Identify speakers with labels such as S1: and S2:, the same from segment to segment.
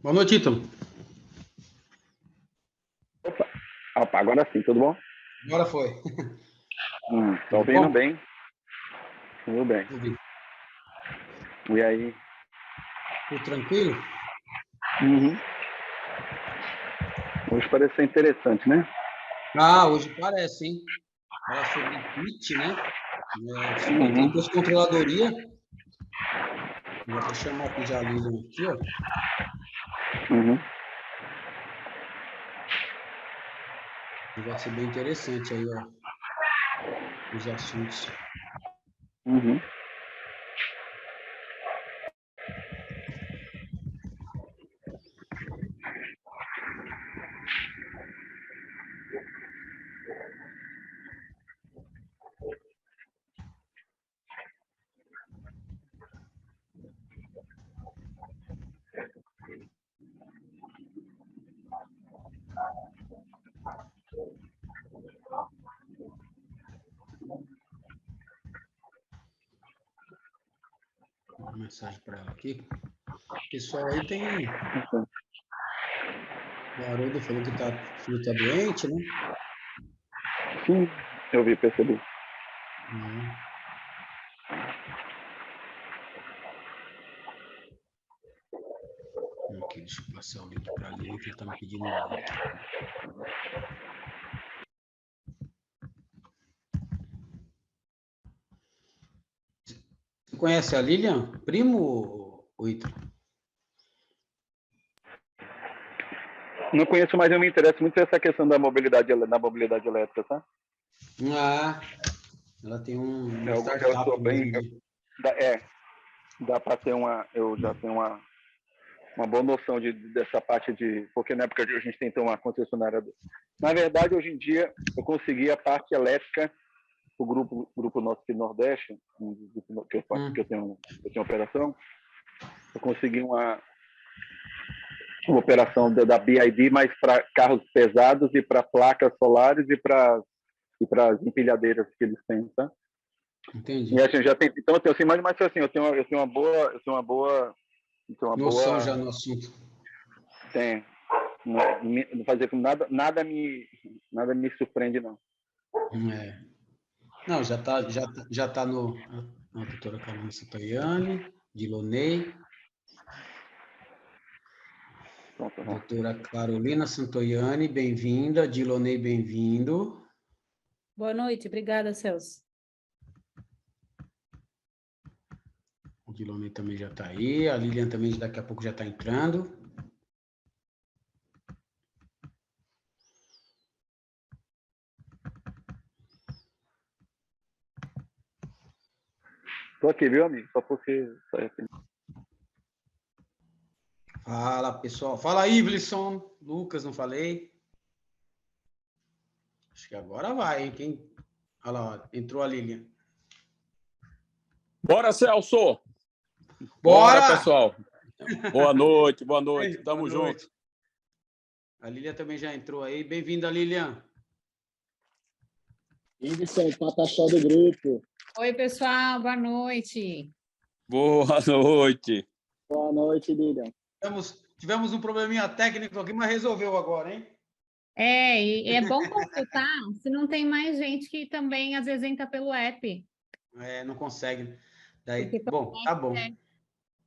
S1: Boa noite, Ítalo.
S2: Opa, agora sim, tudo bom?
S1: Agora foi.
S2: Tô
S1: Tudo
S2: ouvindo
S1: bom?
S2: bem, tudo bem.
S1: Ouvi.
S2: E aí?
S1: Tudo tranquilo?
S2: Uhum. Hoje parece ser interessante, né?
S1: Ah, hoje parece, hein? Fala sobre PIT, né? Tem
S2: Uhum.
S1: descontroladoria. Vou até chamar aqui já a Lilian aqui, ó.
S2: Uhum.
S1: Vai ser bem interessante aí, ó, os assuntos.
S2: Uhum.
S1: Uma mensagem para ela aqui. O pessoal aí tem. O Haroldo falou que o filho tá doente, né?
S2: Sim, eu vi, percebi.
S1: É. Aqui, deixa eu passar o link para a Lilian, que ela tá me pedindo o link. Você conhece a Lilian? Primo, o Ítalo?
S2: Não conheço, mas eu me interesso muito essa questão da mobilidade elétrica, tá?
S1: Ah, ela tem uma
S2: Eu
S1: startup
S2: sou
S1: hoje
S2: bem.
S1: em dia.
S2: Dá para ter uma. Eu já tenho uma boa noção dessa parte de. Porque na época a gente tentou uma concessionária. Na verdade, hoje em dia, eu consegui a parte elétrica o grupo nosso aqui do Nordeste, que eu tenho operação, eu consegui uma operação da BID, mas para carros pesados e para placas solares e para as empilhadeiras que eles têm, tá?
S1: Entendi.
S2: E assim, já tem, então eu tenho assim, mas assim, eu tenho uma
S1: Noção já
S2: boa,
S1: no assunto.
S2: tem, não fazer com nada me surpreende não.
S1: É. Não, já tá no. A doutora Carolina Santayane, Dilonei,
S2: Pronto, né?
S1: doutora Carolina Santoiane, bem-vinda. Dilonei, bem-vindo.
S3: Boa noite, obrigada, Celso.
S1: O Dilonei também já está aí. A Lilian também daqui a pouco já está entrando.
S2: Tô aqui, viu, amigo? Só porque.
S1: Fala, pessoal. Fala, Ivelisson. Lucas, não falei? Acho que agora vai, hein? Olha lá, ó, entrou a Lilian.
S4: Bora, Celso!
S1: Bora!
S4: Pessoal! Boa noite, boa noite.
S1: Ei,
S4: Tamo
S1: boa
S4: junto.
S1: noite. A Lilian também já entrou aí. Bem-vinda, Lilian.
S5: Iveson, pataxó do grupo.
S3: Oi, pessoal, boa noite.
S4: Boa noite.
S5: Boa noite, Lilian.
S1: Tivemos um probleminha técnico aqui, mas resolveu agora, hein?
S3: E é bom consultar se não tem mais gente que também às vezes entra pelo app.
S1: Não consegue. Daí,
S3: Porque
S1: bom, tá bom.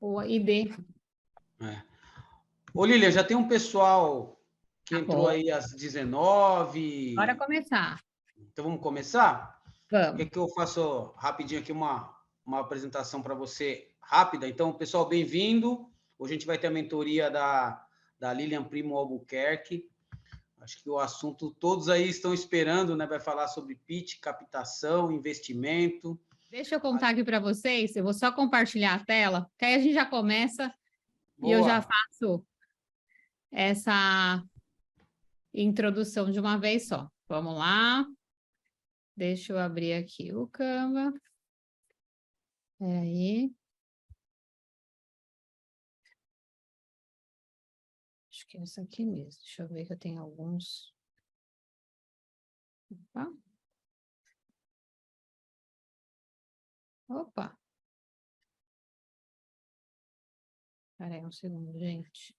S3: o ID.
S1: Ô, Lilian, já tem um pessoal que
S3: Tá
S1: entrou
S3: bom.
S1: aí às 19.
S3: Bora começar.
S1: Então vamos começar? O
S3: Vamos.
S1: que eu faço rapidinho aqui, uma apresentação para você rápida. Então, pessoal, bem-vindo. Hoje a gente vai ter a mentoria da Lilian Primo Albuquerque. Acho que o assunto todos aí estão esperando, né? Vai falar sobre pitch, captação, investimento.
S3: Deixa eu contar aqui para vocês. Eu vou só compartilhar a tela, que aí a gente já começa.
S1: Boa.
S3: E eu já faço essa introdução de uma vez só. Vamos lá. Deixa eu abrir aqui o Canva. Espera aí. Acho que é essa aqui mesmo. Deixa eu ver que eu tenho alguns. Opa. Opa. Espera aí um segundo, gente.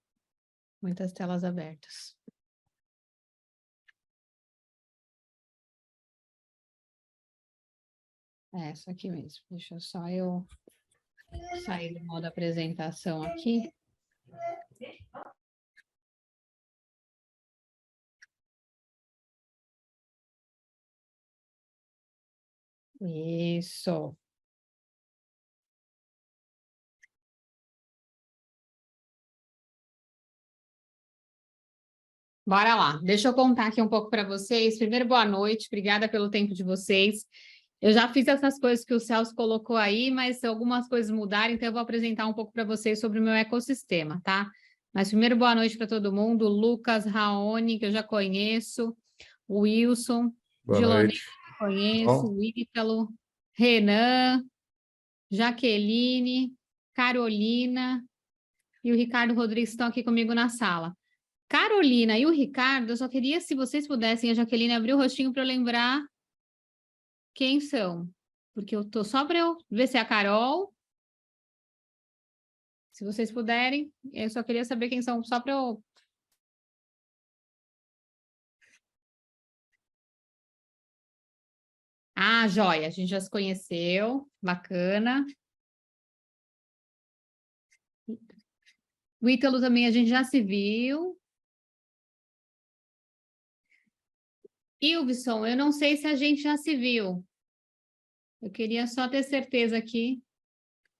S3: Muitas telas abertas. É essa aqui mesmo. Deixa só eu sair do modo apresentação aqui. Isso. Bora lá. Deixa eu contar aqui um pouco para vocês. Primeiro, boa noite. Obrigada pelo tempo de vocês. Eu já fiz essas coisas que o Celso colocou aí, mas algumas coisas mudaram, então eu vou apresentar um pouco para vocês sobre o meu ecossistema, tá? Mas primeiro, boa noite para todo mundo. Lucas, Raoni, que eu já conheço, o Wilson,
S6: Boa
S3: Dilonê,
S6: noite.
S3: que eu conheço, o Ítalo, Renan, Jaqueline, Carolina e o Ricardo Rodrigues estão aqui comigo na sala. Carolina e o Ricardo, eu só queria, se vocês pudessem, a Jaqueline, abrir o rostinho para eu lembrar quem são. Porque eu tô só para eu ver se é a Carol. Se vocês puderem, eu só queria saber quem são, só para eu... Ah, joia, a gente já se conheceu, bacana. O Ítalo também a gente já se viu. E Wilson, eu não sei se a gente já se viu. Eu queria só ter certeza aqui,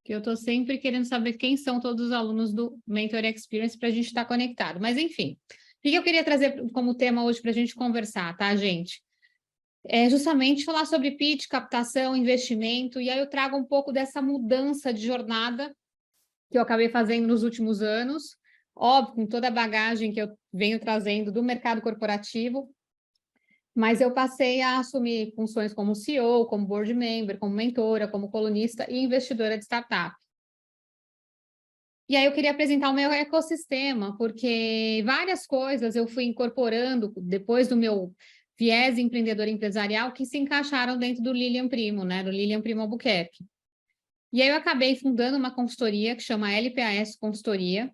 S3: que eu estou sempre querendo saber quem são todos os alunos do Mentor Experience para a gente estar conectado. Mas, enfim, o que eu queria trazer como tema hoje para a gente conversar, tá, gente? É justamente falar sobre pitch, captação, investimento, e aí eu trago um pouco dessa mudança de jornada que eu acabei fazendo nos últimos anos, óbvio, com toda a bagagem que eu venho trazendo do mercado corporativo, mas eu passei a assumir funções como CEO, como board member, como mentora, como colunista e investidora de startup. E aí eu queria apresentar o meu ecossistema, porque várias coisas eu fui incorporando depois do meu viés empreendedor empresarial que se encaixaram dentro do Lilian Primo, né, do Lilian Primo Albuquerque. E aí eu acabei fundando uma consultoria que chama LPAS Consultoria,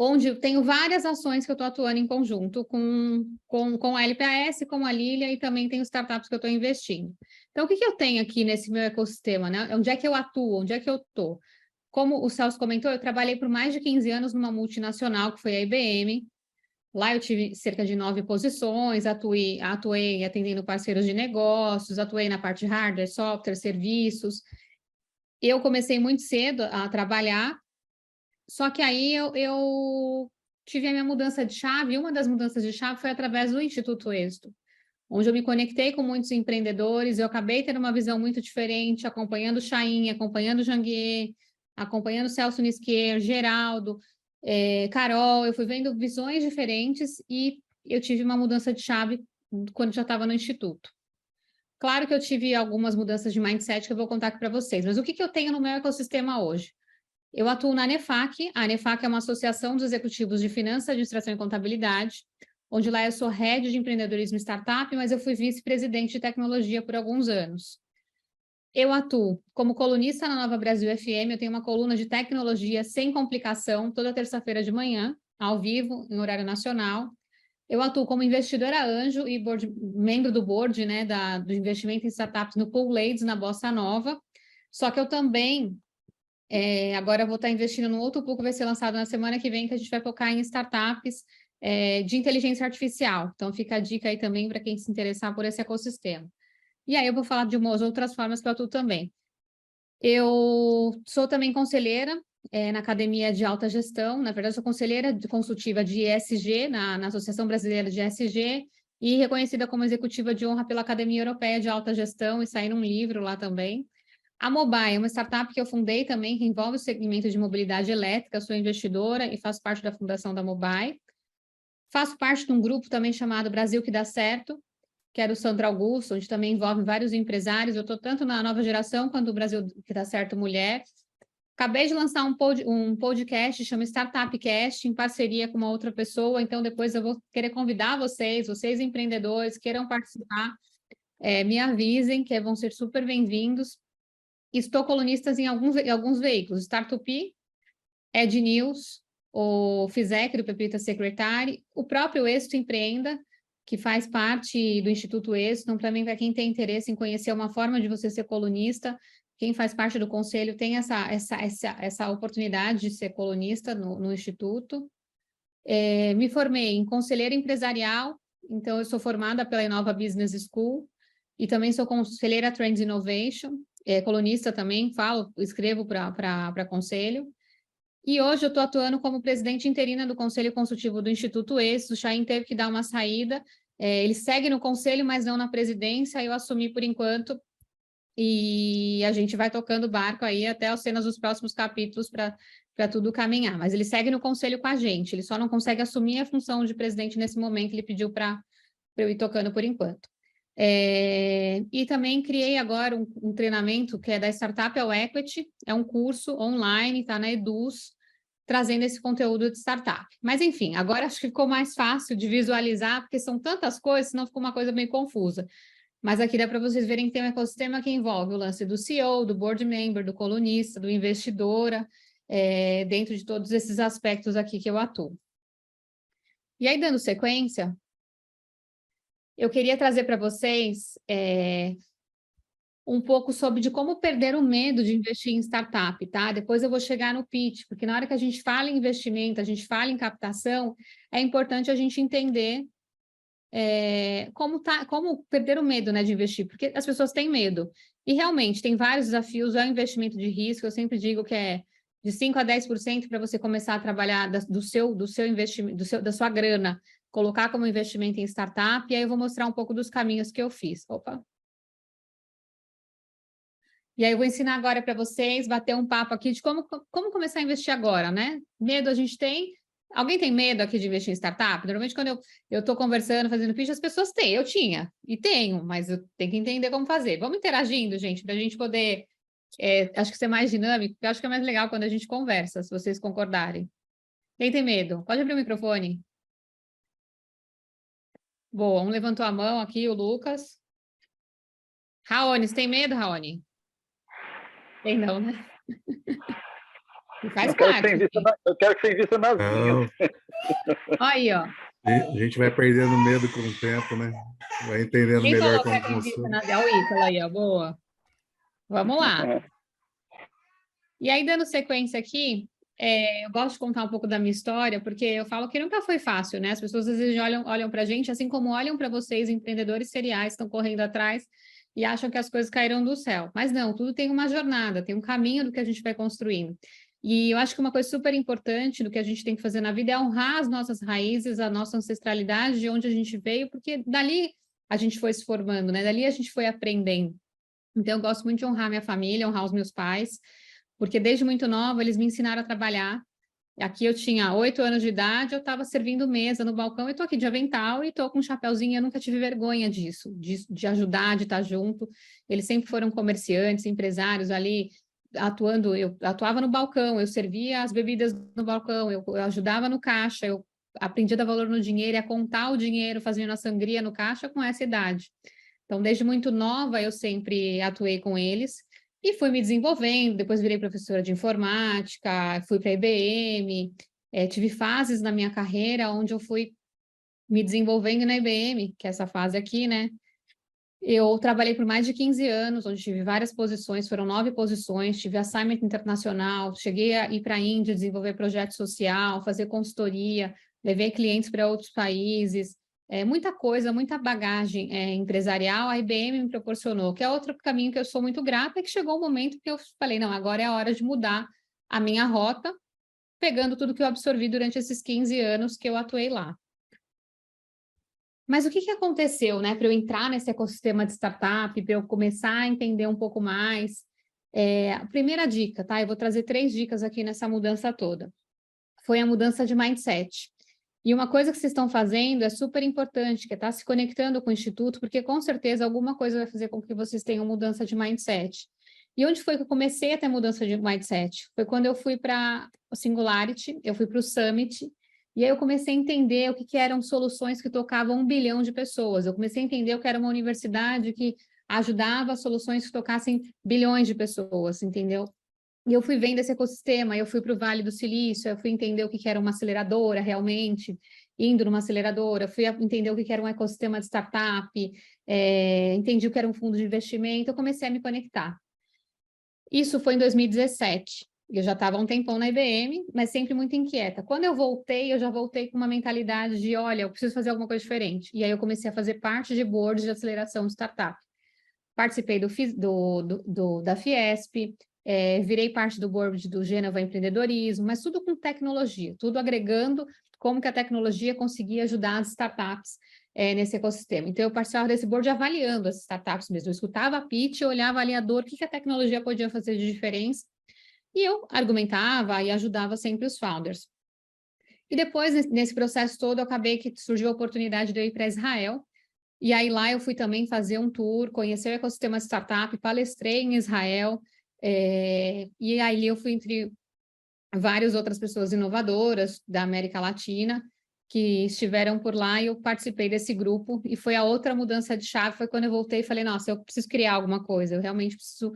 S3: onde eu tenho várias ações que eu estou atuando em conjunto com a LPAS, com a Lilia, e também tenho startups que eu estou investindo. Então, o que eu tenho aqui nesse meu ecossistema, né? Onde é que eu atuo? Onde é que eu estou? Como o Celso comentou, eu trabalhei por mais de 15 anos numa multinacional, que foi a IBM. Lá eu tive cerca de 9 posições, atuei atendendo parceiros de negócios, atuei na parte de hardware, software, serviços. Eu comecei muito cedo a trabalhar, só que aí eu tive a minha mudança de chave, e uma das mudanças de chave foi através do Instituto Êxito, onde eu me conectei com muitos empreendedores, eu acabei tendo uma visão muito diferente, acompanhando o Chain, acompanhando o Janguier, acompanhando o Celso Nisquier, Geraldo, Carol, eu fui vendo visões diferentes e eu tive uma mudança de chave quando já estava no Instituto. Claro que eu tive algumas mudanças de mindset que eu vou contar aqui para vocês, mas o que eu tenho no meu ecossistema hoje? Eu atuo na ANEFAC. A ANEFAC é uma associação dos executivos de finanças, administração e contabilidade, onde lá eu sou head de empreendedorismo e startup, mas eu fui vice-presidente de tecnologia por alguns anos. Eu atuo como colunista na Nova Brasil FM, eu tenho uma coluna de tecnologia sem complicação, toda terça-feira de manhã, ao vivo, em horário nacional. Eu atuo como investidora anjo e membro do board, né, do investimento em startups no Pool Ladies, na Bossa Nova. Só que eu também, agora eu vou estar investindo num outro pool que vai ser lançado na semana que vem, que a gente vai focar em startups de inteligência artificial. Então, fica a dica aí também para quem se interessar por esse ecossistema. E aí eu vou falar de umas outras formas que eu atuo também. Eu sou também conselheira na Academia de Alta Gestão, na verdade, sou conselheira consultiva de ESG, na Associação Brasileira de ESG, e reconhecida como executiva de honra pela Academia Europeia de Alta Gestão, e saí num livro lá também. A Mobile é uma startup que eu fundei também, que envolve o segmento de mobilidade elétrica, sou investidora e faço parte da fundação da Mobile. Faço parte de um grupo também chamado Brasil que dá certo, que é do Sandro Augusto, onde também envolve vários empresários. Eu estou tanto na nova geração quanto no Brasil que dá certo mulher. Acabei de lançar um podcast, chama Startupcast, em parceria com uma outra pessoa, então depois eu vou querer convidar vocês empreendedores, queiram participar, me avisem, que vão ser super bem-vindos. Estou colunista em alguns veículos, Startup, Ed News, o FISEC do Pepita Secretary, o próprio Êxito Empreenda, que faz parte do Instituto Êxito. Então, também, para quem tem interesse em conhecer uma forma de você ser colunista, quem faz parte do conselho tem essa oportunidade de ser colunista no Instituto. Me formei em conselheira empresarial, então eu sou formada pela Inova Business School, e também sou conselheira Trends Innovation, colunista também, escrevo para conselho. E hoje eu estou atuando como presidente interina do Conselho Consultivo do Instituto Êxito. O Chaim teve que dar uma saída, ele segue no conselho, mas não na presidência, eu assumi por enquanto, e a gente vai tocando o barco aí até as cenas dos próximos capítulos para tudo caminhar. Mas ele segue no conselho com a gente, ele só não consegue assumir a função de presidente nesse momento, ele pediu para eu ir tocando por enquanto. E também criei agora um treinamento que é da Startup ao Equity, é um curso online, está na Eduz, trazendo esse conteúdo de startup. Mas, enfim, agora acho que ficou mais fácil de visualizar, porque são tantas coisas, senão ficou uma coisa meio confusa. Mas aqui dá para vocês verem que tem um ecossistema que envolve o lance do CEO, do board member, do colunista, do investidora, dentro de todos esses aspectos aqui que eu atuo. E aí, dando sequência, eu queria trazer para vocês um pouco sobre de como perder o medo de investir em startup, tá? Depois eu vou chegar no pitch, porque na hora que a gente fala em investimento, a gente fala em captação, é importante a gente entender como perder o medo, né, de investir, porque as pessoas têm medo. E realmente tem vários desafios, é um investimento de risco, eu sempre digo que é de 5% a 10% para você começar a trabalhar do seu investimento, da sua grana, colocar como investimento em startup, e aí eu vou mostrar um pouco dos caminhos que eu fiz. Opa! E aí eu vou ensinar agora para vocês, bater um papo aqui de como começar a investir agora, né? Medo a gente tem. Alguém tem medo aqui de investir em startup? Normalmente, quando eu estou conversando, fazendo pitch, as pessoas têm. Eu tinha e tenho, mas eu tenho que entender como fazer. Vamos interagindo, gente, para a gente poder, acho que ser mais dinâmico, porque eu acho que é mais legal quando a gente conversa, se vocês concordarem. Quem tem medo? Pode abrir o microfone. Boa, um levantou a mão aqui, o Lucas. Raoni, você tem medo, Raoni? Tem não, né? Faz parte.
S2: Eu quero que você invista nas minhas.
S3: Aí, ó.
S6: A gente vai perdendo medo com o tempo, né? Vai entendendo
S3: Quem
S6: melhor
S3: falou
S6: como funciona.
S3: É o Ítalo aí, ó. Boa. Vamos lá. E aí, dando sequência aqui, eu gosto de contar um pouco da minha história, porque eu falo que nunca foi fácil, né? As pessoas às vezes olham para a gente, assim como olham para vocês, empreendedores seriais, estão correndo atrás e acham que as coisas caíram do céu. Mas não, tudo tem uma jornada, tem um caminho do que a gente vai construindo. E eu acho que uma coisa super importante do que a gente tem que fazer na vida é honrar as nossas raízes, a nossa ancestralidade, de onde a gente veio, porque dali a gente foi se formando, né? Dali a gente foi aprendendo. Então, eu gosto muito de honrar minha família, honrar os meus pais, porque desde muito nova eles me ensinaram a trabalhar. Aqui eu tinha 8 anos de idade, eu estava servindo mesa no balcão, e estou aqui de avental e estou com um chapéuzinho, eu nunca tive vergonha disso, de ajudar, de estar junto. Eles sempre foram comerciantes, empresários ali, atuando. Eu atuava no balcão, eu servia as bebidas no balcão, eu ajudava no caixa, eu aprendi a dar valor no dinheiro, a contar o dinheiro, fazendo a sangria no caixa com essa idade. Então, desde muito nova, eu sempre atuei com eles e fui me desenvolvendo. Depois virei professora de informática, fui para a IBM, tive fases na minha carreira onde eu fui me desenvolvendo na IBM, que é essa fase aqui, né? Eu trabalhei por mais de 15 anos, onde tive várias posições, foram 9 posições, tive assignment internacional, cheguei a ir para a Índia, desenvolver projeto social, fazer consultoria, levei clientes para outros países, muita coisa, muita bagagem empresarial, a IBM me proporcionou, que é outro caminho que eu sou muito grata, é que chegou o momento que eu falei, não, agora é a hora de mudar a minha rota, pegando tudo que eu absorvi durante esses 15 anos que eu atuei lá. Mas o que aconteceu, né, para eu entrar nesse ecossistema de startup, para eu começar a entender um pouco mais? A primeira dica, tá? Eu vou trazer 3 dicas aqui nessa mudança toda. Foi a mudança de mindset. E uma coisa que vocês estão fazendo é super importante, que é estar se conectando com o Instituto, porque com certeza alguma coisa vai fazer com que vocês tenham mudança de mindset. E onde foi que eu comecei a ter mudança de mindset? Foi quando eu fui para o Singularity, eu fui para o Summit, e aí eu comecei a entender o que eram soluções que tocavam 1 bilhão de pessoas. Eu comecei a entender o que era uma universidade que ajudava soluções que tocassem bilhões de pessoas, entendeu? E eu fui vendo esse ecossistema, eu fui para o Vale do Silício, eu fui entender o que era uma aceleradora realmente, indo numa aceleradora, fui entender o que era um ecossistema de startup, entendi o que era um fundo de investimento, eu comecei a me conectar. Isso foi em 2017. Eu já estava há um tempão na IBM, mas sempre muito inquieta. Quando eu voltei, eu já voltei com uma mentalidade de, olha, eu preciso fazer alguma coisa diferente. E aí eu comecei a fazer parte de boards de aceleração de startup. Participei da Fiesp, virei parte do board do Gênova Empreendedorismo, mas tudo com tecnologia, tudo agregando como que a tecnologia conseguia ajudar as startups nesse ecossistema. Então, eu participava desse board avaliando as startups mesmo. Eu escutava a pitch, eu olhava ali a dor, o que a tecnologia podia fazer de diferença, e eu argumentava e ajudava sempre os founders. E depois, nesse processo todo, eu acabei que surgiu a oportunidade de eu ir para Israel, e aí lá eu fui também fazer um tour, conhecer o ecossistema de startup, palestrei em Israel, e aí eu fui entre várias outras pessoas inovadoras da América Latina que estiveram por lá e eu participei desse grupo, e foi a outra mudança de chave, foi quando eu voltei e falei, nossa, eu preciso criar alguma coisa, eu realmente preciso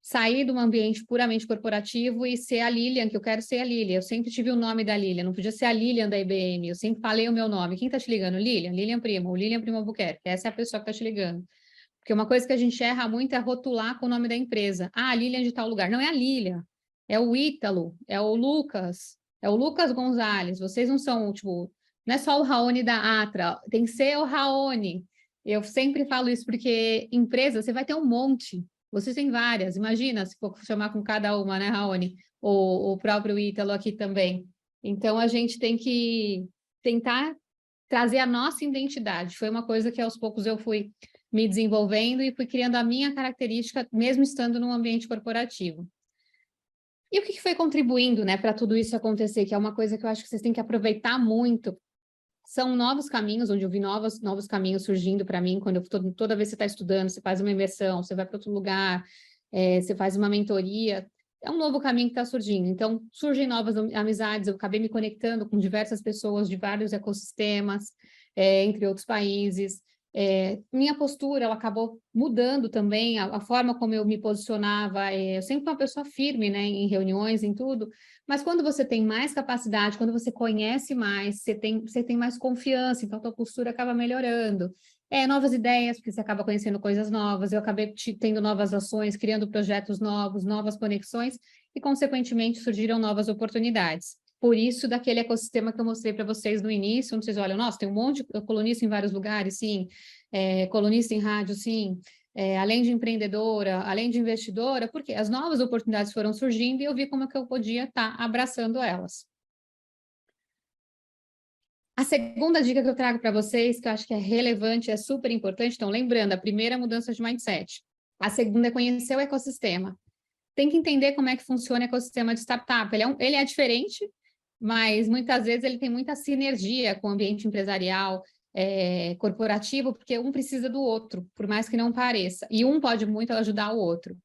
S3: sair de um ambiente puramente corporativo e ser a Lilian, que eu quero ser a Lilian. Eu sempre tive o nome da Lilian, não podia ser a Lilian da IBM, eu sempre falei o meu nome. Quem está te ligando? Lilian? Lilian Primo, o Lilian Primo Albuquerque, essa é a pessoa que está te ligando. Porque uma coisa que a gente erra muito é rotular com o nome da empresa. Ah, a Lilian de tal lugar. Não é a Lilian, é o Ítalo, é o Lucas Gonzalez. Vocês não são, tipo, não é só o Raoni da Atra, tem que ser o Raoni. Eu sempre falo isso porque empresa, você vai ter um monte. Vocês têm várias, imagina se for chamar com cada uma, né, Raoni? O próprio Ítalo aqui também. Então, a gente tem que tentar trazer a nossa identidade. Foi uma coisa que, aos poucos, eu fui me desenvolvendo e fui criando a minha característica, mesmo estando num ambiente corporativo. E o que foi contribuindo, né, para tudo isso acontecer, que é uma coisa que eu acho que vocês têm que aproveitar muito, são novos caminhos, onde eu vi novos caminhos surgindo para mim, quando toda vez que você está estudando, você faz uma imersão, você vai para outro lugar, você faz uma mentoria, é um novo caminho que está surgindo. Então, surgem novas amizades, eu acabei me conectando com diversas pessoas de vários ecossistemas, entre outros países. Minha postura, ela acabou mudando também, a forma como eu me posicionava, eu sempre fui uma pessoa firme, né, em reuniões, em tudo, mas quando você tem mais capacidade, quando você conhece mais, você tem mais confiança, então a tua postura acaba melhorando. Novas ideias, porque você acaba conhecendo coisas novas, eu acabei tendo novas ações, criando projetos novos, novas conexões, e consequentemente surgiram novas oportunidades. Por isso, daquele ecossistema que eu mostrei para vocês no início, onde vocês olham, nossa, tem um monte de colunista em vários lugares, sim, colunista em rádio, sim, além de empreendedora, além de investidora, porque as novas oportunidades foram surgindo e eu vi como é que eu podia estar abraçando elas. A segunda dica que eu trago para vocês, que eu acho que é relevante, é super importante, então lembrando, a primeira é a mudança de mindset, a segunda é conhecer o ecossistema. Tem que entender como é que funciona o ecossistema de startup, ele é diferente, mas muitas vezes ele tem muita sinergia com o ambiente empresarial, corporativo, porque um precisa do outro, por mais que não pareça, e um pode muito ajudar o outro.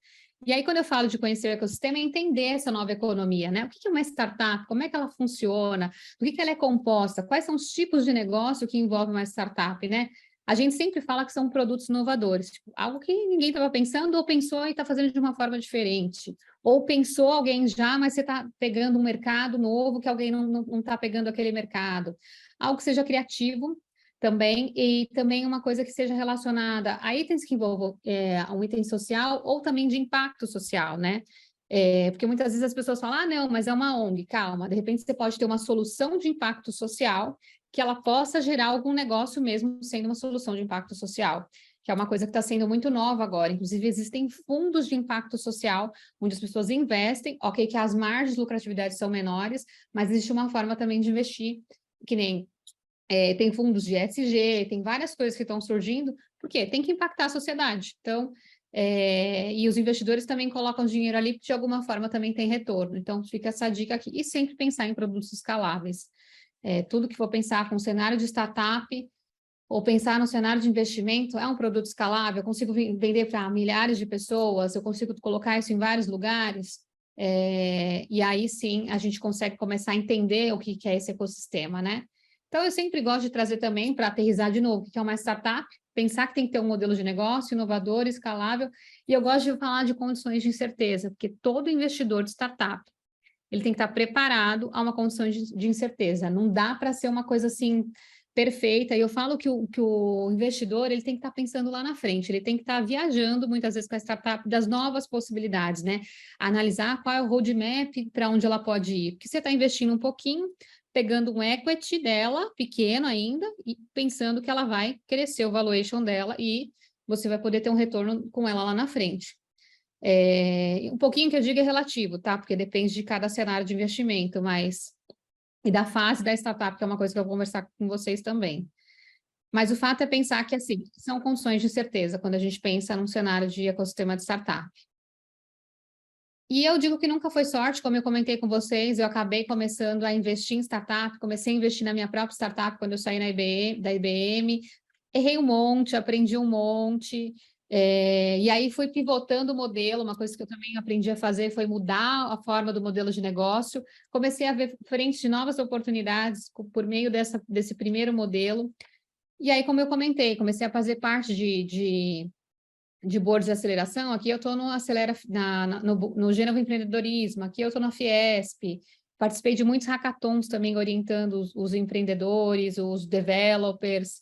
S3: E aí, quando eu falo de conhecer o ecossistema, é entender essa nova economia, né? O que é uma startup? Como é que ela funciona? Do que ela é composta? Quais são os tipos de negócio que envolvem uma startup, né? A gente sempre fala que são produtos inovadores, tipo, algo que ninguém estava pensando ou pensou e está fazendo de uma forma diferente. Ou pensou alguém já, mas você está pegando um mercado novo que alguém não está pegando aquele mercado. Algo que seja criativo também, e também uma coisa que seja relacionada a itens que envolvam um item social ou também de impacto social, né? Porque muitas vezes as pessoas falam, não, mas é uma ONG, calma, de repente você pode ter uma solução de impacto social que ela possa gerar algum negócio mesmo sendo uma solução de impacto social, que é uma coisa que está sendo muito nova agora. Inclusive, existem fundos de impacto social, onde as pessoas investem, ok, que as margens de lucratividade são menores, mas existe uma forma também de investir, que nem tem fundos de ESG, tem várias coisas que estão surgindo, porque tem que impactar a sociedade. Então, e os investidores também colocam dinheiro ali, porque de alguma forma também tem retorno. Então, fica essa dica aqui. E sempre pensar em produtos escaláveis. Tudo que for pensar com cenário de startup, ou pensar no cenário de investimento, é um produto escalável, eu consigo vender para milhares de pessoas, eu consigo colocar isso em vários lugares, e aí sim a gente consegue começar a entender o que é esse ecossistema, né? Então, eu sempre gosto de trazer também, para aterrissar de novo, o que é uma startup, pensar que tem que ter um modelo de negócio inovador, escalável, e eu gosto de falar de condições de incerteza, porque todo investidor de startup, ele tem que estar preparado a uma condição de incerteza, não dá para ser uma coisa assim perfeita, e eu falo que o investidor, ele tem que estar pensando lá na frente, ele tem que estar viajando muitas vezes com a startup das novas possibilidades, né? Analisar qual é o roadmap para onde ela pode ir, porque você está investindo um pouquinho, pegando um equity dela, pequeno ainda, e pensando que ela vai crescer o valuation dela e você vai poder ter um retorno com ela lá na frente. Um pouquinho que eu digo é relativo, tá? Porque depende de cada cenário de investimento, mas... E da fase da startup, que é uma coisa que eu vou conversar com vocês também. Mas o fato é pensar que, assim, são condições de certeza quando a gente pensa num cenário de ecossistema de startup. E eu digo que nunca foi sorte, como eu comentei com vocês, eu acabei começando a investir em startup, comecei a investir na minha própria startup quando eu saí da IBM, errei um monte, aprendi um monte, e aí fui pivotando o modelo, uma coisa que eu também aprendi a fazer foi mudar a forma do modelo de negócio, comecei a ver frente de novas oportunidades por meio desse primeiro modelo, e aí, como eu comentei, comecei a fazer parte de boards de aceleração, aqui eu estou no Gênova Empreendedorismo, aqui eu estou na Fiesp, participei de muitos hackathons também orientando os empreendedores, os developers,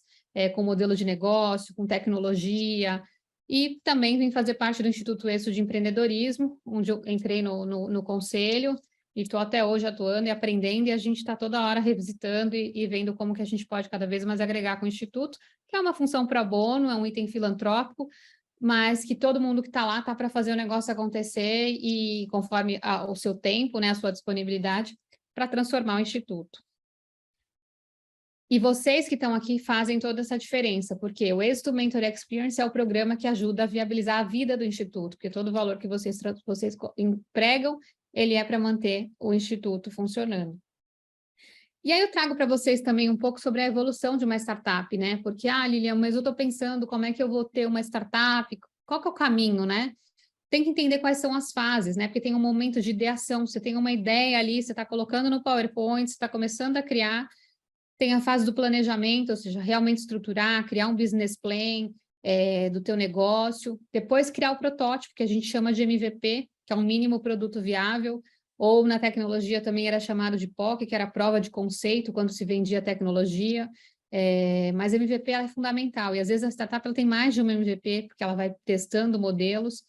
S3: com modelo de negócio, com tecnologia, e também vim fazer parte do Instituto ESSO de Empreendedorismo, onde eu entrei no conselho, e estou até hoje atuando e aprendendo, e a gente está toda hora revisitando e vendo como que a gente pode cada vez mais agregar com o Instituto, que é uma função pro bono, é um item filantrópico, mas que todo mundo que está lá está para fazer o negócio acontecer e conforme o seu tempo, né, a sua disponibilidade, para transformar o Instituto. E vocês que estão aqui fazem toda essa diferença, porque o Êxito Mentor Experience é o programa que ajuda a viabilizar a vida do Instituto, porque todo o valor que vocês empregam, ele é para manter o Instituto funcionando. E aí eu trago para vocês também um pouco sobre a evolução de uma startup, né? Porque, Lilian, mas eu estou pensando como é que eu vou ter uma startup, qual que é o caminho, né? Tem que entender quais são as fases, né? Porque tem um momento de ideação, você tem uma ideia ali, você está colocando no PowerPoint, você está começando a criar, tem a fase do planejamento, ou seja, realmente estruturar, criar um business plan do teu negócio, depois criar o protótipo, que a gente chama de MVP, que é um mínimo produto viável, ou na tecnologia também era chamado de POC, que era prova de conceito, quando se vendia tecnologia, mas MVP é fundamental, e às vezes a startup ela tem mais de uma MVP, porque ela vai testando modelos,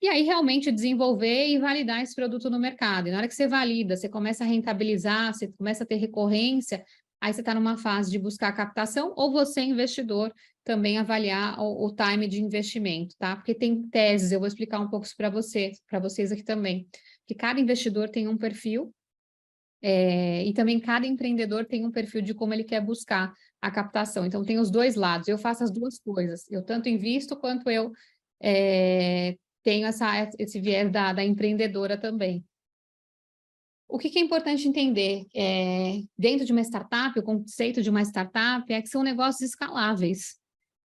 S3: e aí realmente desenvolver e validar esse produto no mercado, e na hora que você valida, você começa a rentabilizar, você começa a ter recorrência, aí você está numa fase de buscar captação, ou você, investidor, também avaliar o time de investimento, tá? Porque tem teses, eu vou explicar um pouco isso para vocês aqui também, que cada investidor tem um perfil, e também cada empreendedor tem um perfil de como ele quer buscar a captação. Então, tem os dois lados, eu faço as duas coisas, eu tanto invisto quanto eu tenho esse viés da empreendedora também. O que é importante entender? Dentro de uma startup, o conceito de uma startup é que são negócios escaláveis.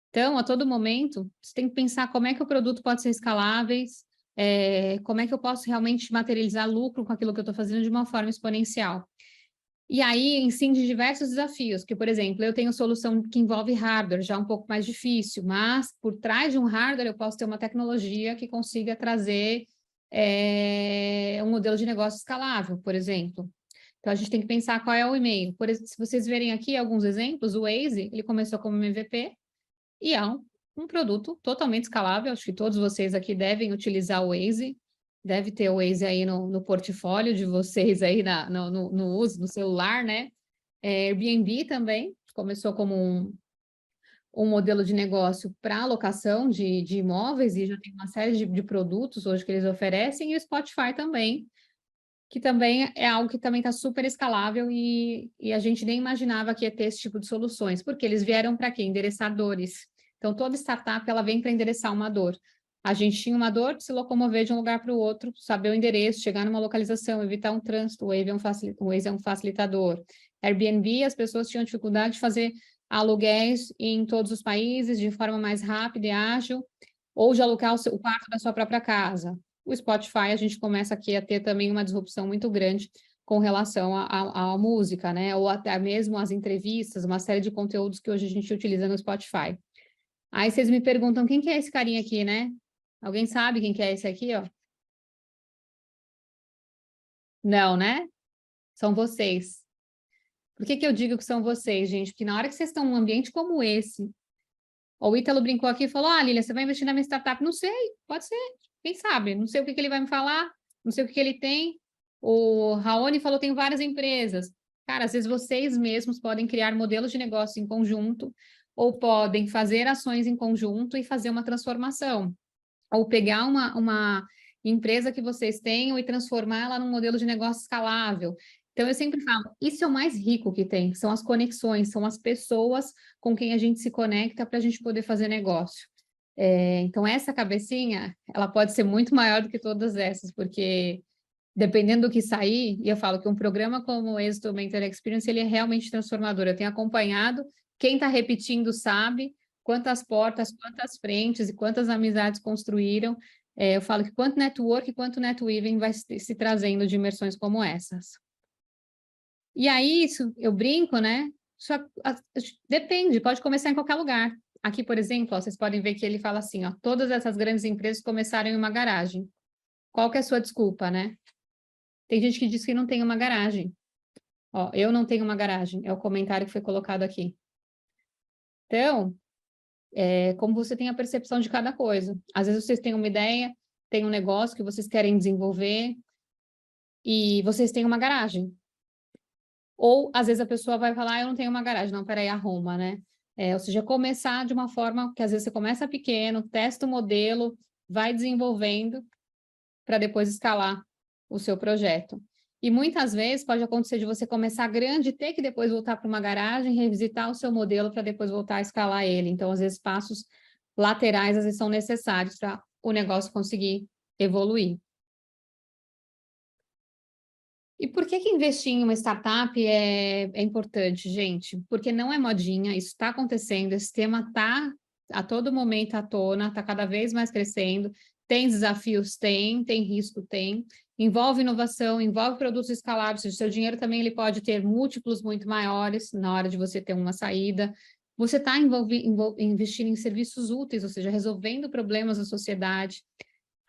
S3: Então, a todo momento, você tem que pensar como é que o produto pode ser escalável, como é que eu posso realmente materializar lucro com aquilo que eu estou fazendo de uma forma exponencial. E aí, incide diversos desafios, que, por exemplo, eu tenho solução que envolve hardware, já um pouco mais difícil, mas por trás de um hardware eu posso ter uma tecnologia que consiga trazer um modelo de negócio escalável, por exemplo. Então, a gente tem que pensar qual é o e-mail. Por exemplo, se vocês verem aqui alguns exemplos, o Waze, ele começou como MVP e é um produto totalmente escalável. Acho que todos vocês aqui devem utilizar o Waze, deve ter o Waze aí no portfólio de vocês aí no uso do celular, né? Airbnb também começou como um modelo de negócio para alocação de imóveis e já tem uma série de produtos hoje que eles oferecem, e o Spotify também, que também é algo que também está super escalável e a gente nem imaginava que ia ter esse tipo de soluções, porque eles vieram para quê? Endereçar dores. Então, toda startup, ela vem para endereçar uma dor. A gente tinha uma dor de se locomover de um lugar para o outro, saber o endereço, chegar numa localização, evitar um trânsito, o Waze é um facilitador. Airbnb, as pessoas tinham dificuldade de fazer aluguéis em todos os países de forma mais rápida e ágil, ou de alugar o quarto da sua própria casa. O Spotify, a gente começa aqui a ter também uma disrupção muito grande com relação à música, né? Ou até mesmo as entrevistas, uma série de conteúdos que hoje a gente utiliza no Spotify. Aí vocês me perguntam, quem que é esse carinha aqui, né? Alguém sabe quem que é esse aqui, ó? Não, né? São vocês. Por que que eu digo que são vocês, gente? Porque na hora que vocês estão num ambiente como esse, o Ítalo brincou aqui e falou, Lília, você vai investir na minha startup? Não sei, pode ser, quem sabe? Não sei o que que ele vai me falar, não sei o que que ele tem. O Raoni falou, tem várias empresas. Cara, às vezes vocês mesmos podem criar modelos de negócio em conjunto, ou podem fazer ações em conjunto e fazer uma transformação. Ou pegar uma empresa que vocês tenham e transformá-la num modelo de negócio escalável. Então, eu sempre falo, isso é o mais rico que tem, são as conexões, são as pessoas com quem a gente se conecta para a gente poder fazer negócio. Então, essa cabecinha, ela pode ser muito maior do que todas essas, porque dependendo do que sair, e eu falo que um programa como o Êxito Mentor Experience, ele é realmente transformador. Eu tenho acompanhado, quem está repetindo sabe quantas portas, quantas frentes e quantas amizades construíram. Eu falo que quanto network, quanto netweaving vai se trazendo de imersões como essas. E aí, isso, eu brinco, né? Depende, pode começar em qualquer lugar. Aqui, por exemplo, ó, vocês podem ver que ele fala assim, ó, todas essas grandes empresas começaram em uma garagem. Qual que é a sua desculpa, né? Tem gente que diz que não tem uma garagem. Ó, eu não tenho uma garagem, é o comentário que foi colocado aqui. Então, como você tem a percepção de cada coisa. Às vezes vocês têm uma ideia, tem um negócio que vocês querem desenvolver e vocês têm uma garagem. Ou, às vezes, a pessoa vai falar, eu não tenho uma garagem. Não, peraí, arruma, né? Ou seja, começar de uma forma que, às vezes, você começa pequeno, testa o modelo, vai desenvolvendo para depois escalar o seu projeto. E, muitas vezes, pode acontecer de você começar grande e ter que depois voltar para uma garagem, revisitar o seu modelo para depois voltar a escalar ele. Então, às vezes, passos laterais, às vezes, são necessários para o negócio conseguir evoluir. E por que investir em uma startup é importante, gente? Porque não é modinha, isso está acontecendo, esse tema está a todo momento à tona, está cada vez mais crescendo, tem desafios, tem risco, tem, envolve inovação, envolve produtos escaláveis, o seu dinheiro também ele pode ter múltiplos muito maiores na hora de você ter uma saída. Você está investindo em serviços úteis, ou seja, resolvendo problemas da sociedade.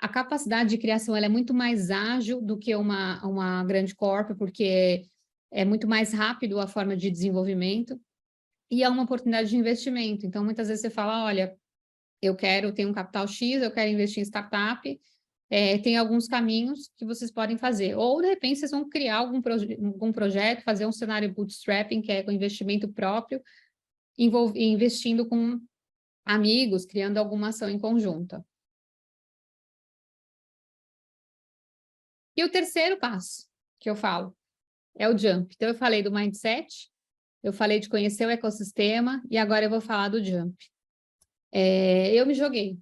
S3: A capacidade de criação ela é muito mais ágil do que uma grande corp, porque é muito mais rápido a forma de desenvolvimento e é uma oportunidade de investimento. Então, muitas vezes você fala, olha, eu tenho um capital X, eu quero investir em startup, tem alguns caminhos que vocês podem fazer. Ou, de repente, vocês vão criar algum projeto, fazer um cenário bootstrapping, que é com investimento próprio, investindo com amigos, criando alguma ação em conjunto. E o terceiro passo que eu falo é o jump. Então, eu falei do mindset, eu falei de conhecer o ecossistema e agora eu vou falar do jump. Eu me joguei.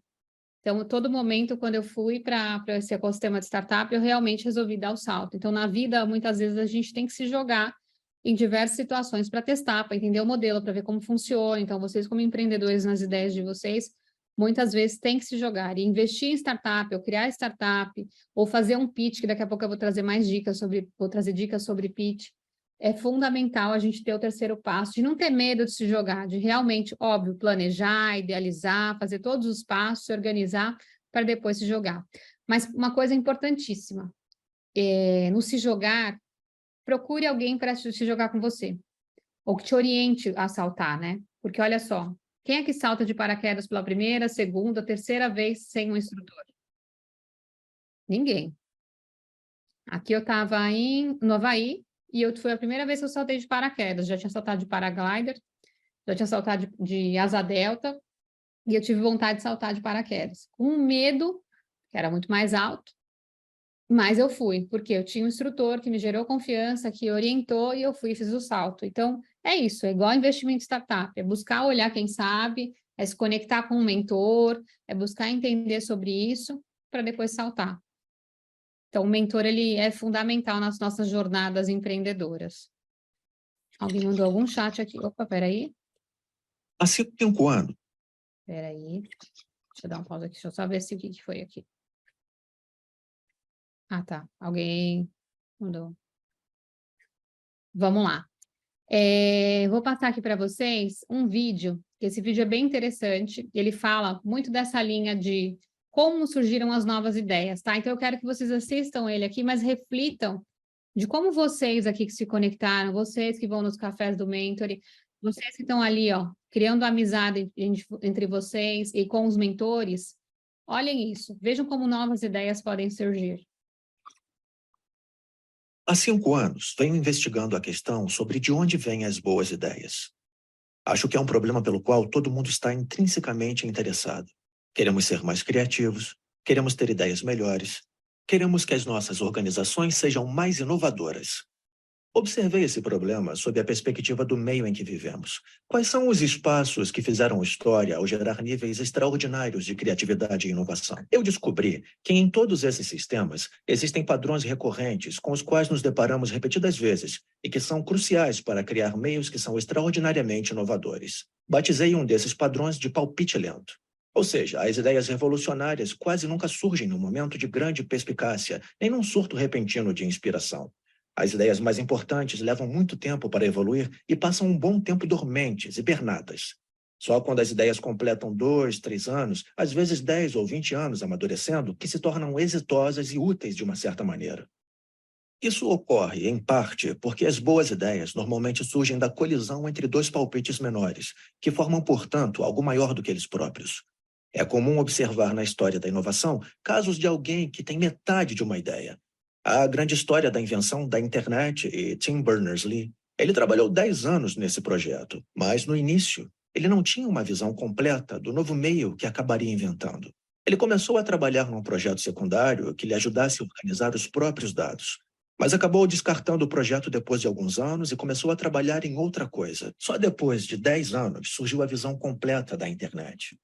S3: Então, todo momento, quando eu fui para esse ecossistema de startup, eu realmente resolvi dar o salto. Então, na vida, muitas vezes, a gente tem que se jogar em diversas situações para testar, para entender o modelo, para ver como funciona. Então, vocês como empreendedores nas ideias de vocês, muitas vezes tem que se jogar e investir em startup, ou criar startup, ou fazer um pitch, que daqui a pouco eu vou trazer mais dicas vou trazer dicas sobre pitch. É fundamental a gente ter o terceiro passo, de não ter medo de se jogar, de realmente, óbvio, planejar, idealizar, fazer todos os passos, se organizar para depois se jogar. Mas uma coisa importantíssima, no se jogar, procure alguém para se jogar com você, ou que te oriente a saltar, né? Porque olha só, quem é que salta de paraquedas pela primeira, segunda, terceira vez sem um instrutor? Ninguém. Aqui eu estava no Havaí e foi a primeira vez que eu saltei de paraquedas. Já tinha saltado de paraglider, já tinha saltado de asa delta e eu tive vontade de saltar de paraquedas. Com medo, que era muito mais alto, mas eu fui, porque eu tinha um instrutor que me gerou confiança, que orientou e eu fui e fiz o salto. Então, é isso, é igual investimento em startup, é buscar olhar quem sabe, é se conectar com um mentor, é buscar entender sobre isso para depois saltar. Então, o mentor, ele é fundamental nas nossas jornadas empreendedoras. Alguém mandou algum chat aqui. Opa, peraí.
S7: Há 5 anos.
S3: Peraí. Deixa eu dar uma pausa aqui, deixa eu só ver se o que foi aqui. Ah, tá. Alguém mandou. Vamos lá. Vou passar aqui para vocês um vídeo, que esse vídeo é bem interessante, ele fala muito dessa linha de como surgiram as novas ideias, tá? Então eu quero que vocês assistam ele aqui, mas reflitam de como vocês aqui que se conectaram, vocês que vão nos cafés do Mentoring, vocês que estão ali, ó, criando amizade entre vocês e com os mentores, olhem isso, vejam como novas ideias podem surgir.
S7: Há 5 anos, venho investigando a questão sobre de onde vêm as boas ideias. Acho que é um problema pelo qual todo mundo está intrinsecamente interessado. Queremos ser mais criativos, queremos ter ideias melhores, queremos que as nossas organizações sejam mais inovadoras. Observei esse problema sob a perspectiva do meio em que vivemos. Quais são os espaços que fizeram história ao gerar níveis extraordinários de criatividade e inovação? Eu descobri que em todos esses sistemas existem padrões recorrentes com os quais nos deparamos repetidas vezes e que são cruciais para criar meios que são extraordinariamente inovadores. Batizei um desses padrões de palpite lento. Ou seja, as ideias revolucionárias quase nunca surgem num momento de grande perspicácia, nem num surto repentino de inspiração. As ideias mais importantes levam muito tempo para evoluir e passam um bom tempo dormentes, hibernadas. Só quando as ideias completam 2, 3 anos, às vezes 10 ou 20 anos amadurecendo, que se tornam exitosas e úteis de uma certa maneira. Isso ocorre, em parte, porque as boas ideias normalmente surgem da colisão entre 2 palpites menores, que formam, portanto, algo maior do que eles próprios. É comum observar na história da inovação casos de alguém que tem metade de uma ideia. A grande história da invenção da internet e Tim Berners-Lee. Ele trabalhou 10 anos nesse projeto, mas no início ele não tinha uma visão completa do novo meio que acabaria inventando. Ele começou a trabalhar num projeto secundário que lhe ajudasse a organizar os próprios dados, mas acabou descartando o projeto depois de alguns anos e começou a trabalhar em outra coisa. Só depois de 10 anos surgiu a visão completa da internet.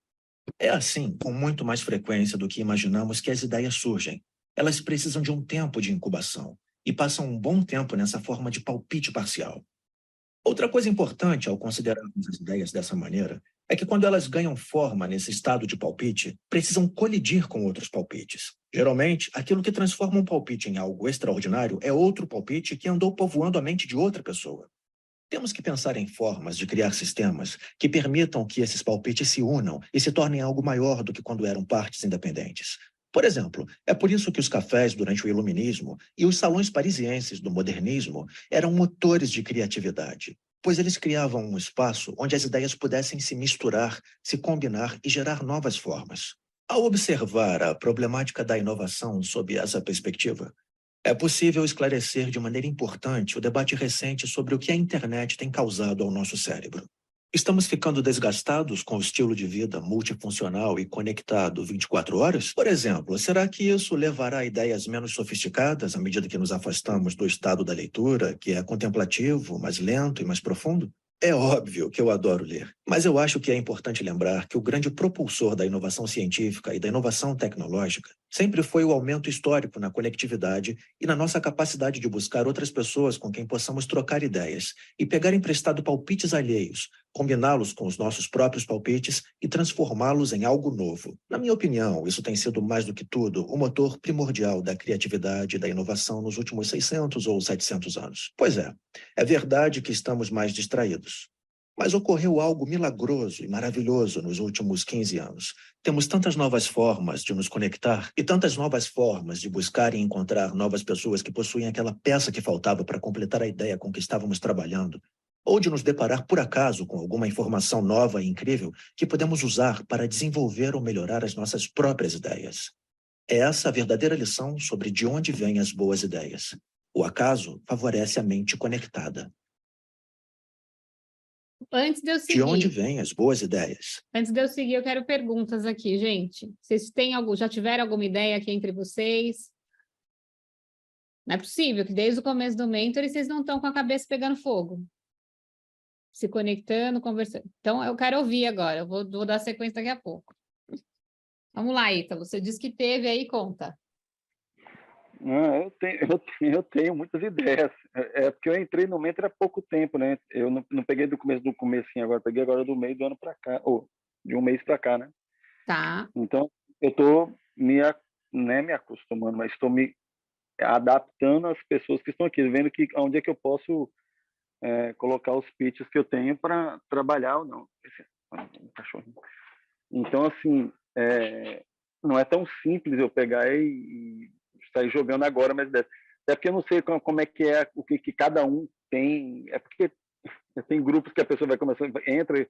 S7: É assim, com muito mais frequência do que imaginamos que as ideias surgem. Elas precisam de um tempo de incubação e passam um bom tempo nessa forma de palpite parcial. Outra coisa importante ao considerarmos as ideias dessa maneira é que quando elas ganham forma nesse estado de palpite, precisam colidir com outros palpites. Geralmente, aquilo que transforma um palpite em algo extraordinário é outro palpite que andou povoando a mente de outra pessoa. Temos que pensar em formas de criar sistemas que permitam que esses palpites se unam e se tornem algo maior do que quando eram partes independentes. Por exemplo, é por isso que os cafés durante o Iluminismo e os salões parisienses do modernismo eram motores de criatividade, pois eles criavam um espaço onde as ideias pudessem se misturar, se combinar e gerar novas formas. Ao observar a problemática da inovação sob essa perspectiva, é possível esclarecer de maneira importante o debate recente sobre o que a internet tem causado ao nosso cérebro. Estamos ficando desgastados com o estilo de vida multifuncional e conectado 24 horas? Por exemplo, será que isso levará a ideias menos sofisticadas à medida que nos afastamos do estado da leitura, que é contemplativo, mais lento e mais profundo? É óbvio que eu adoro ler, mas eu acho que é importante lembrar que o grande propulsor da inovação científica e da inovação tecnológica sempre foi o aumento histórico na conectividade e na nossa capacidade de buscar outras pessoas com quem possamos trocar ideias e pegar emprestado palpites alheios, combiná-los com os nossos próprios palpites e transformá-los em algo novo. Na minha opinião, isso tem sido mais do que tudo o motor primordial da criatividade e da inovação nos últimos 600 ou 700 anos. Pois é verdade que estamos mais distraídos. Mas ocorreu algo milagroso e maravilhoso nos últimos 15 anos. Temos tantas novas formas de nos conectar e tantas novas formas de buscar e encontrar novas pessoas que possuem aquela peça que faltava para completar a ideia com que estávamos trabalhando, ou de nos deparar por acaso com alguma informação nova e incrível que podemos usar para desenvolver ou melhorar as nossas próprias ideias. É essa a verdadeira lição sobre de onde vêm as boas ideias. O acaso favorece a mente conectada.
S3: Antes de eu
S7: De onde
S3: seguir,
S7: vêm as boas ideias?
S3: eu quero perguntas aqui, gente. Vocês têm já tiveram alguma ideia aqui entre vocês? Não é possível que desde o começo do Mentor vocês não estão com a cabeça pegando fogo. Se conectando, conversando. Então, eu quero ouvir agora. Eu vou dar sequência daqui a pouco. Vamos lá, Ítalo. Você disse que teve aí, conta.
S2: Eu tenho muitas ideias. É porque eu entrei no Mentor há pouco tempo, né? Eu não peguei do comecinho agora, peguei agora do meio do ano para cá, ou de um mês para cá, né?
S3: Tá.
S2: Então, eu estou me acostumando, mas estou me adaptando às pessoas que estão aqui, vendo que onde é que eu posso colocar os pitches que eu tenho para trabalhar ou não. Então, assim, não é tão simples eu pegar e sair jogando agora, mas até porque eu não sei como é que é, o que cada um tem. É porque tem grupos que a pessoa vai começando, entra e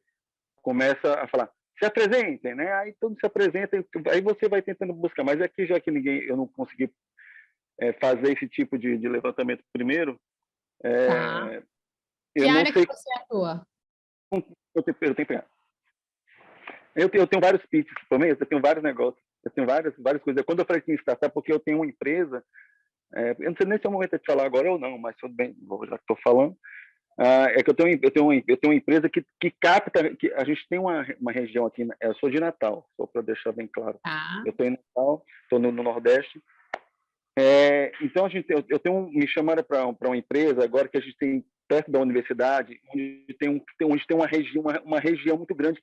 S2: começa a falar, se apresentem, né? Aí todos se apresentam, aí você vai tentando buscar. Mas aqui, já que eu não consegui fazer esse tipo de levantamento primeiro,
S3: Tá. Que
S2: eu não
S3: área
S2: sei.
S3: que você atua?
S2: Eu tenho vários pitches também, eu tenho vários negócios, eu tenho várias coisas. Quando eu falei que em startup, porque eu tenho uma empresa, eu não sei nem se é o momento de falar agora ou não, mas tudo bem, já que estou falando, é que eu tenho uma empresa que capta, que a gente tem uma região aqui, eu sou de Natal, só para deixar bem claro.
S3: Tá.
S2: Eu estou em Natal, estou no Nordeste. Então, me chamaram para uma empresa, agora que a gente tem perto da universidade, onde tem uma região muito grande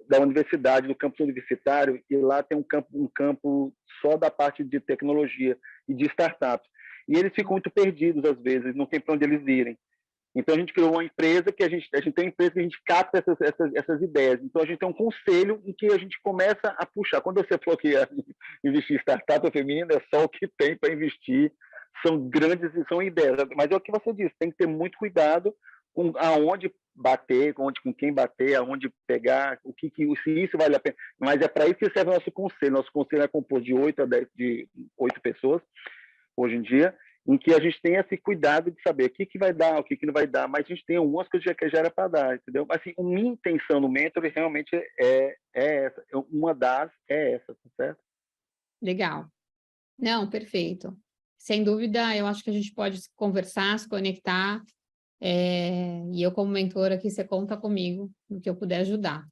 S2: da universidade, do campus universitário, e lá tem um campo só da parte de tecnologia e de startups. E eles ficam muito perdidos, às vezes, não tem para onde eles irem. Então, a gente criou uma empresa que a gente tem uma empresa que a gente capta essas ideias. Então, a gente tem um conselho em que a gente começa a puxar. Quando você falou que ia investir em startup feminina, é só o que tem para investir. São grandes e são ideias. Mas é o que você disse, tem que ter muito cuidado com aonde bater, com quem bater, aonde pegar, se isso vale a pena. Mas é para isso que serve o nosso conselho. Nosso conselho é composto de 8 pessoas, hoje em dia, em que a gente tem esse cuidado de saber o que vai dar, o que não vai dar, mas a gente tem algumas coisas que já era para dar, entendeu? Assim, a minha intenção no mentor realmente é essa, uma das é essa, tá certo?
S3: Legal. Não, perfeito. Sem dúvida, eu acho que a gente pode conversar, se conectar, e eu como mentora aqui, você conta comigo no que eu puder ajudar.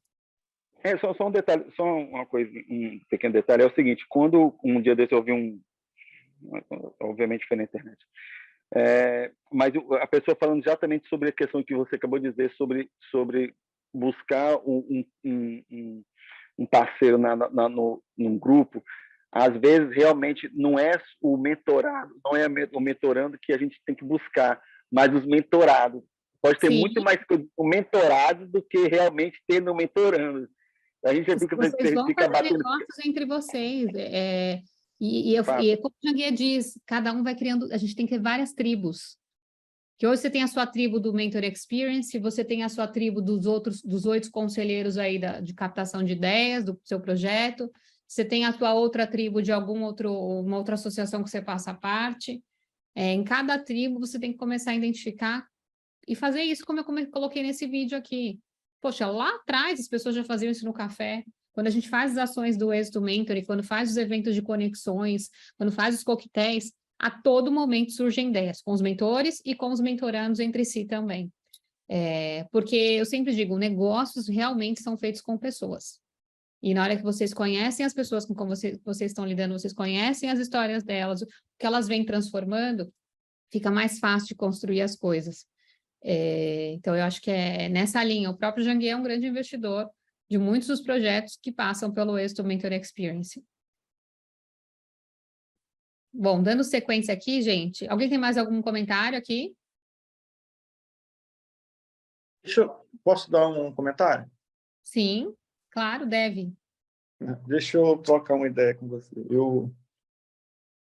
S2: Só um detalhe, só uma coisa, um pequeno detalhe, é o seguinte, quando um dia desse eu ouvi obviamente foi na internet, mas a pessoa falando exatamente sobre a questão que você acabou de dizer, sobre buscar um parceiro num grupo, às vezes realmente não é o mentorado, não é o mentorando que a gente tem que buscar, mas os mentorados. Pode ter muito mais o mentorado do que realmente ter no mentorando. A gente já
S3: Vocês vão fazer
S2: batendo
S3: negócios entre vocês. E como o Janguier diz, cada um vai criando, a gente tem que ter várias tribos. Que hoje você tem a sua tribo do Mentor Experience, você tem a sua tribo dos 8 conselheiros aí de captação de ideias do seu projeto, você tem a tua outra tribo de uma outra associação que você passa parte. Em cada tribo você tem que começar a identificar e fazer isso como eu coloquei nesse vídeo aqui. Poxa, lá atrás as pessoas já faziam isso no café. Quando a gente faz as ações do Êxito Mentor, quando faz os eventos de conexões, quando faz os coquetéis, a todo momento surgem ideias, com os mentores e com os mentorandos entre si também. Porque eu sempre digo, negócios realmente são feitos com pessoas. E na hora que vocês conhecem as pessoas com quem vocês estão lidando, vocês conhecem as histórias delas, o que elas vêm transformando, fica mais fácil de construir as coisas. Então, eu acho que é nessa linha. O próprio Janguier é um grande investidor de muitos dos projetos que passam pelo Êxito Mentor Experience. Bom, dando sequência aqui, gente, alguém tem mais algum comentário aqui?
S8: Posso dar um comentário?
S3: Sim, claro, deve.
S8: Deixa eu trocar uma ideia com você. Eu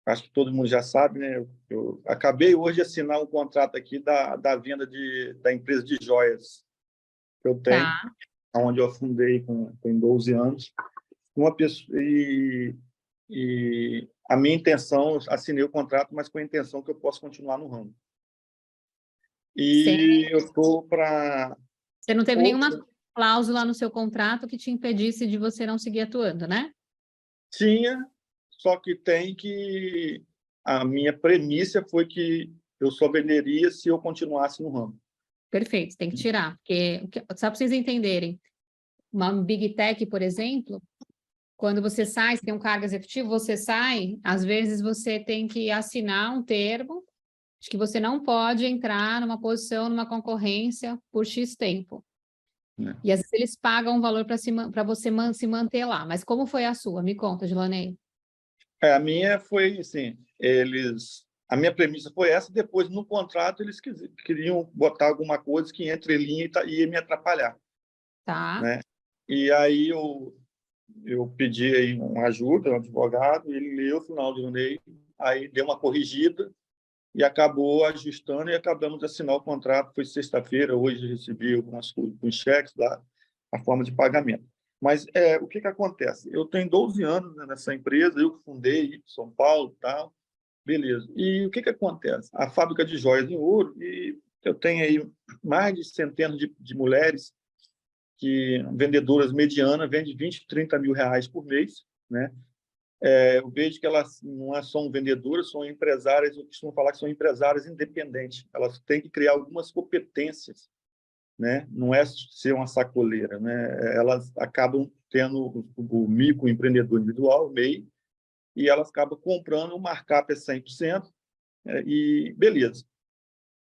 S8: acho que todo mundo já sabe, né? Eu acabei hoje de assinar um contrato aqui da venda da empresa de joias que eu tenho, onde eu fundei com 12 anos. Uma pessoa, e a minha intenção, assinei o contrato, mas com a intenção que eu possa continuar no ramo. E eu estou para...
S3: Você não teve nenhuma cláusula no seu contrato que te impedisse de você não seguir atuando, né?
S8: Tinha, só que a minha premissa foi que eu só venderia se eu continuasse no ramo.
S3: Perfeito, tem que tirar, porque só para vocês entenderem, uma Big Tech, por exemplo, quando você sai, se tem um cargo executivo, você sai, às vezes você tem que assinar um termo de que você não pode entrar numa posição, numa concorrência por X tempo. E às vezes eles pagam um valor para você se manter lá. Mas como foi a sua? Me conta, Dilaney.
S8: A minha foi assim, eles a minha premissa foi essa. Depois, no contrato, eles queriam botar alguma coisa que entre linha e ia me atrapalhar.
S3: Tá.
S8: Né? E aí eu pedi aí uma ajuda, um advogado, ele leu o final do lei, aí deu uma corrigida e acabou ajustando e acabamos de assinar o contrato. Foi sexta-feira, hoje recebi algumas coisas com cheques a forma de pagamento. Mas o que acontece? Eu tenho 12 anos, né, nessa empresa, eu que fundei em São Paulo e tal, beleza. E o que acontece? A fábrica de joias em ouro, e eu tenho aí mais de centenas de mulheres vendedoras medianas, vendem 20, 30 mil reais por mês, né? Eu vejo que elas não são vendedoras, são empresárias, eu costumo falar que são empresárias independentes. Elas têm que criar algumas competências, né? Não é ser uma sacoleira, né? Elas acabam tendo o microempreendedor individual, o MEI, e elas acabam comprando, o markup é 100%, e beleza.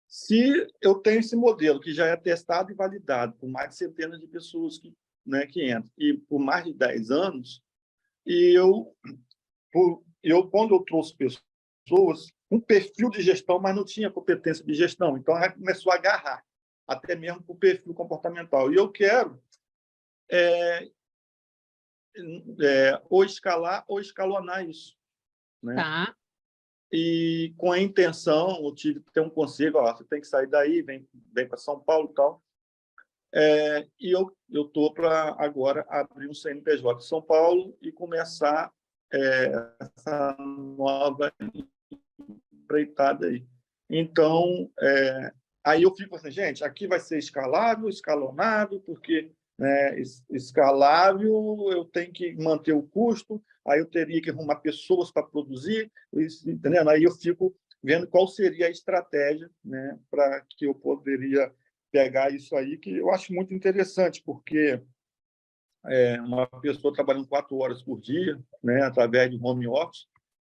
S8: Se eu tenho esse modelo que já é testado e validado por mais de centenas de pessoas que entram, e por mais de 10 anos, e quando eu trouxe pessoas com perfil de gestão, mas não tinha competência de gestão, então ela começou a agarrar, até mesmo com o perfil comportamental. E eu quero ou escalar ou escalonar isso. Né?
S3: Tá.
S8: E com a intenção, eu tive que ter um conselho, você tem que sair daí, vem para São Paulo e tal. E eu estou para agora abrir um CNPJ em São Paulo e começar essa nova empreitada aí. Então, aí eu fico assim, gente, aqui vai ser escalável, escalonado, porque escalável eu tenho que manter o custo, aí eu teria que arrumar pessoas para produzir, entendeu? Aí eu fico vendo qual seria a estratégia, né, para que eu poderia pegar isso aí, que eu acho muito interessante, porque uma pessoa trabalhando 4 horas por dia, né, através de home office,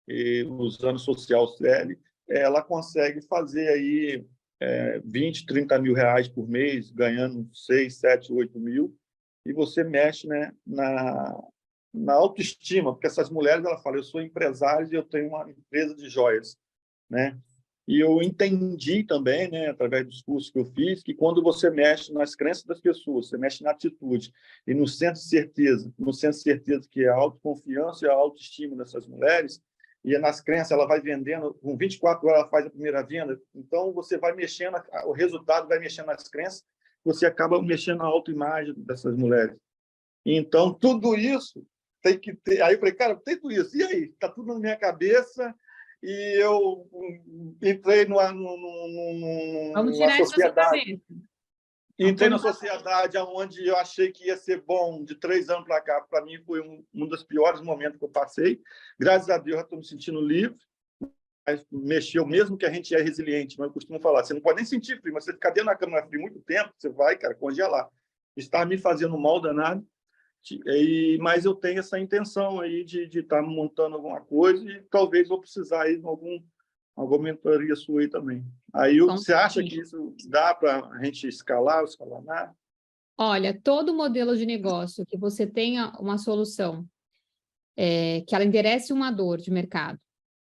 S8: e usando social CL, ela consegue fazer aí 20, 30 mil reais por mês, ganhando 6, 7, 8 mil, e você mexe, né, na autoestima, porque essas mulheres, ela fala, eu sou empresária e eu tenho uma empresa de joias, né? E eu entendi também, né, através dos cursos que eu fiz, que quando você mexe nas crenças das pessoas, você mexe na atitude e no senso de certeza que é a autoconfiança e a autoestima dessas mulheres, e nas crenças ela vai vendendo, com 24 horas ela faz a primeira venda, então você vai mexendo, o resultado vai mexendo nas crenças, você acaba mexendo na autoimagem dessas mulheres. Então, tudo isso tem que ter. Aí eu falei, cara, tem tudo isso, e aí? Está tudo na minha cabeça, e eu entrei numa sociedade. Entrei na sociedade onde eu achei que ia ser bom, de 3 anos para cá. Para mim, foi um dos piores momentos que eu passei. Graças a Deus, já estou me sentindo livre. Mas mexeu, mesmo que a gente é resiliente, mas eu costumo falar, você não pode nem sentir frio, mas você ficar dentro da cama frio muito tempo, você vai, cara, congelar. Está me fazendo mal danado, mas eu tenho essa intenção aí de estar montando alguma coisa e talvez vou precisar aí de alguma mentoria sua aí também. Aí você acha que isso dá para a gente escalonar?
S3: Olha, todo modelo de negócio que você tenha uma solução, que ela enderece uma dor de mercado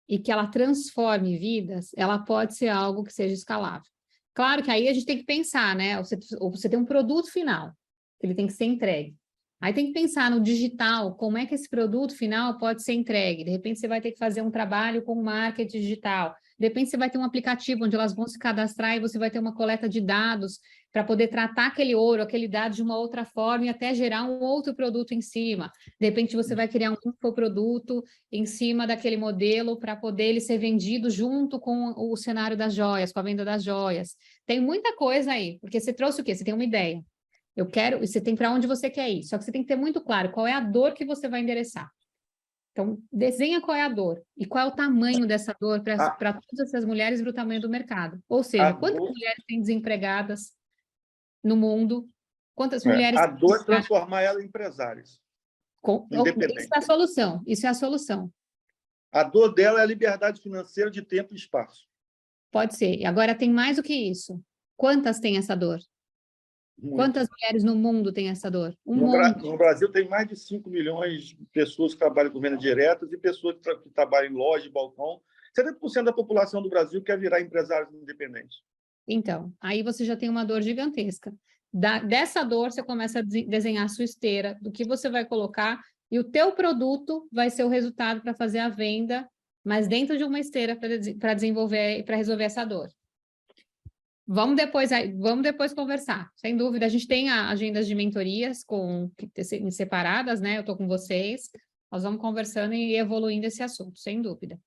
S3: e que ela transforme vidas, ela pode ser algo que seja escalável. Claro que aí a gente tem que pensar, né? Você tem um produto final, que ele tem que ser entregue. Aí tem que pensar no digital, como é que esse produto final pode ser entregue. De repente você vai ter que fazer um trabalho com marketing digital. De repente você vai ter um aplicativo onde elas vão se cadastrar e você vai ter uma coleta de dados para poder tratar aquele ouro, aquele dado de uma outra forma e até gerar um outro produto em cima. De repente você vai criar um infoproduto em cima daquele modelo para poder ele ser vendido junto com o cenário das joias, com a venda das joias. Tem muita coisa aí, porque você trouxe o quê? Você tem uma ideia. Você tem para onde você quer ir, só que você tem que ter muito claro qual é a dor que você vai endereçar. Então, desenha qual é a dor e qual é o tamanho dessa dor para todas essas mulheres e para o tamanho do mercado. Ou seja, quantas mulheres têm desempregadas no mundo? Quantas mulheres...
S8: A dor é transformar elas em empresárias.
S3: Isso é a solução, isso é a solução.
S8: A dor dela é a liberdade financeira de tempo e espaço.
S3: Pode ser. Agora, tem mais do que isso. Quantas têm essa dor? Muito. Quantas mulheres no mundo têm essa dor?
S8: No Brasil tem mais de 5 milhões de pessoas que trabalham com venda direta e pessoas que trabalham em loja e balcão 70% da população do Brasil quer virar empresários independentes.
S3: Então, aí você já tem uma dor gigantesca. Dessa dor, você começa a desenhar a sua esteira, do que você vai colocar, e o teu produto vai ser o resultado para fazer a venda, mas dentro de uma esteira para desenvolver e para resolver essa dor. Vamos depois conversar, sem dúvida. A gente tem agendas de mentorias separadas, né? Eu estou com vocês, nós vamos conversando e evoluindo esse assunto, sem dúvida.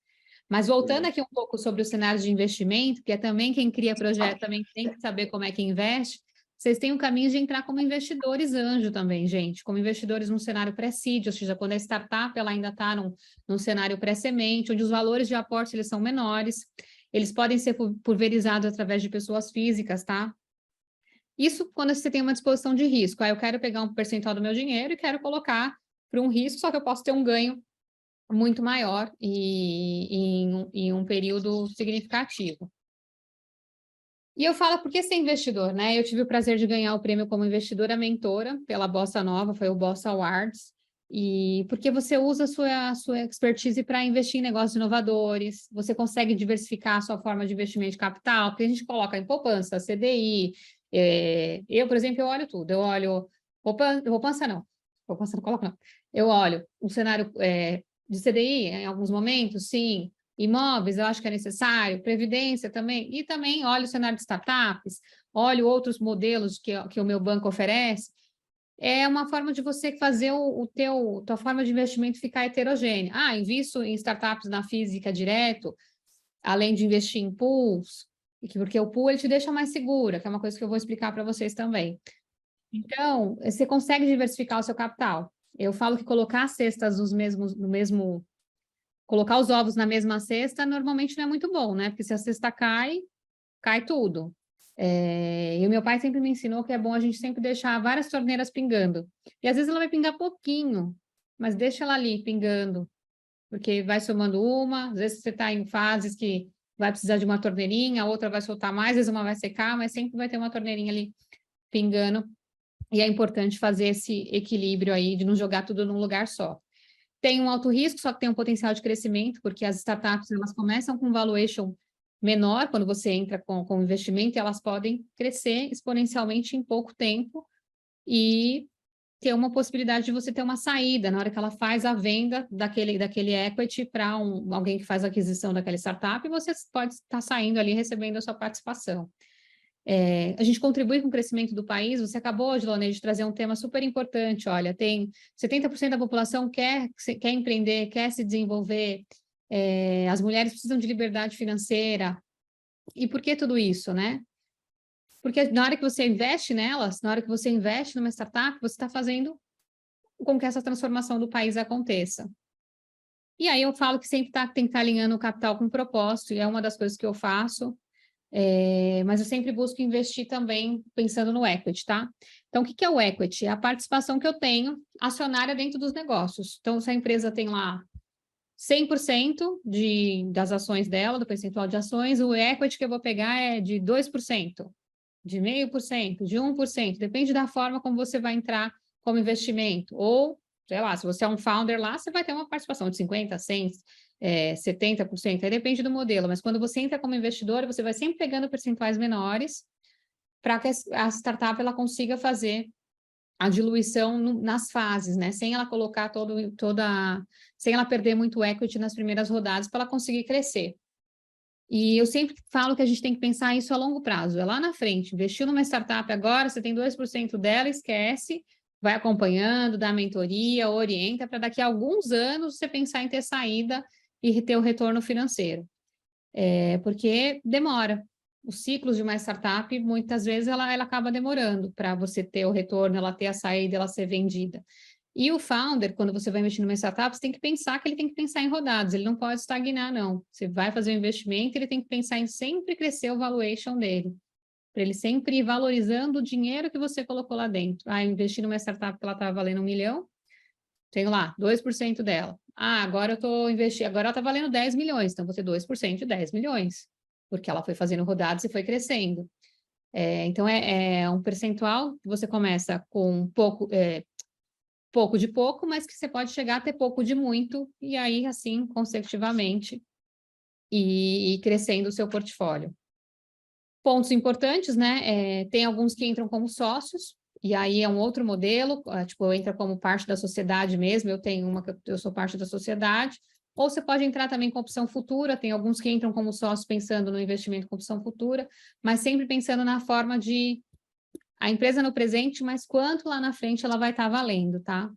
S3: Mas voltando aqui um pouco sobre o cenário de investimento, que é também quem cria projeto, também tem que saber como é que investe, vocês têm um caminho de entrar como investidores anjo também, gente, como investidores num cenário pré-seed, ou seja, quando a startup ela ainda está num cenário pré-semente, onde os valores de aporte eles são menores, eles podem ser pulverizados através de pessoas físicas, tá? Isso quando você tem uma disposição de risco. Aí eu quero pegar um percentual do meu dinheiro e quero colocar para um risco, só que eu posso ter um ganho muito maior e em um período significativo. E eu falo, por que ser investidor, né? Eu tive o prazer de ganhar o prêmio como investidora mentora pela Bossa Nova, foi o Bossa Awards, e porque você usa a sua expertise para investir em negócios inovadores, você consegue diversificar a sua forma de investimento de capital, porque a gente coloca em poupança, CDI, eu, por exemplo, eu olho tudo, eu olho, poupança não coloco não, eu olho um cenário de CDI, em alguns momentos, sim, imóveis, eu acho que é necessário, previdência também, e também olho o cenário de startups, olho outros modelos que o meu banco oferece. É uma forma de você fazer tua forma de investimento ficar heterogênea. Invisto em startups na física direto, além de investir em pools, porque o pool ele te deixa mais segura, que é uma coisa que eu vou explicar para vocês também. Então, você consegue diversificar o seu capital. Eu falo que colocar as cestas colocar os ovos na mesma cesta normalmente não é muito bom, né? Porque se a cesta cai tudo. E o meu pai sempre me ensinou que é bom a gente sempre deixar várias torneiras pingando. E às vezes ela vai pingar pouquinho, mas deixa ela ali pingando, porque vai somando uma, às vezes você está em fases que vai precisar de uma torneirinha, a outra vai soltar mais, às vezes uma vai secar, mas sempre vai ter uma torneirinha ali pingando. E é importante fazer esse equilíbrio aí, de não jogar tudo num lugar só. Tem um alto risco, só que tem um potencial de crescimento, porque as startups elas começam com valuation menor, quando você entra com investimento, e elas podem crescer exponencialmente em pouco tempo e ter uma possibilidade de você ter uma saída na hora que ela faz a venda daquele equity para alguém que faz a aquisição daquela startup, e você pode estar saindo ali recebendo a sua participação. A gente contribui com o crescimento do país. Você acabou, Gilone, de trazer um tema super importante. Olha, tem 70% da população quer empreender, quer se desenvolver, as mulheres precisam de liberdade financeira. E por que tudo isso, né? Porque na hora que você investe nelas, na hora que você investe numa startup, você está fazendo com que essa transformação do país aconteça. E aí eu falo que sempre tem que estar alinhando o capital com o propósito, e é uma das coisas que eu faço. Mas eu sempre busco investir também pensando no equity, tá? Então, o que é o equity? É a participação que eu tenho acionária dentro dos negócios. Então, se a empresa tem lá 100% das ações dela, do percentual de ações, o equity que eu vou pegar é de 2%, de 0,5%, de 1%, depende da forma como você vai entrar como investimento. Ou, sei lá, se você é um founder lá, você vai ter uma participação de 50%, 100%, 70%, aí depende do modelo, mas quando você entra como investidor, você vai sempre pegando percentuais menores para que a startup ela consiga fazer a diluição nas fases, né? Sem ela colocar sem ela perder muito equity nas primeiras rodadas para ela conseguir crescer. E eu sempre falo que a gente tem que pensar isso a longo prazo, é lá na frente. Investiu numa startup agora, você tem 2% dela, esquece, vai acompanhando, dá mentoria, orienta, para daqui a alguns anos você pensar em ter saída e ter o retorno financeiro. Porque demora. Os ciclos de uma startup, muitas vezes, ela acaba demorando para você ter o retorno, ela ter a saída, ela ser vendida. E o founder, quando você vai investir numa startup, você tem que pensar que ele tem que pensar em rodadas, ele não pode estagnar, não. Você vai fazer um investimento, ele tem que pensar em sempre crescer o valuation dele, para ele sempre ir valorizando o dinheiro que você colocou lá dentro. Investir numa startup que ela estava valendo 1 milhão, tenho lá 2% dela. Agora eu estou investindo, agora ela está valendo 10 milhões, então vou ter 2% de 10 milhões, porque ela foi fazendo rodadas e foi crescendo. Então, é um percentual que você começa com pouco de pouco, mas que você pode chegar a ter pouco de muito, e aí, assim, consecutivamente, e crescendo o seu portfólio. Pontos importantes, né? Tem alguns que entram como sócios, e aí é um outro modelo, tipo, entra como parte da sociedade mesmo, eu tenho uma que eu sou parte da sociedade, ou você pode entrar também com opção futura, tem alguns que entram como sócios pensando no investimento com opção futura, mas sempre pensando na forma de a empresa no presente, mas quanto lá na frente ela vai estar valendo, tá?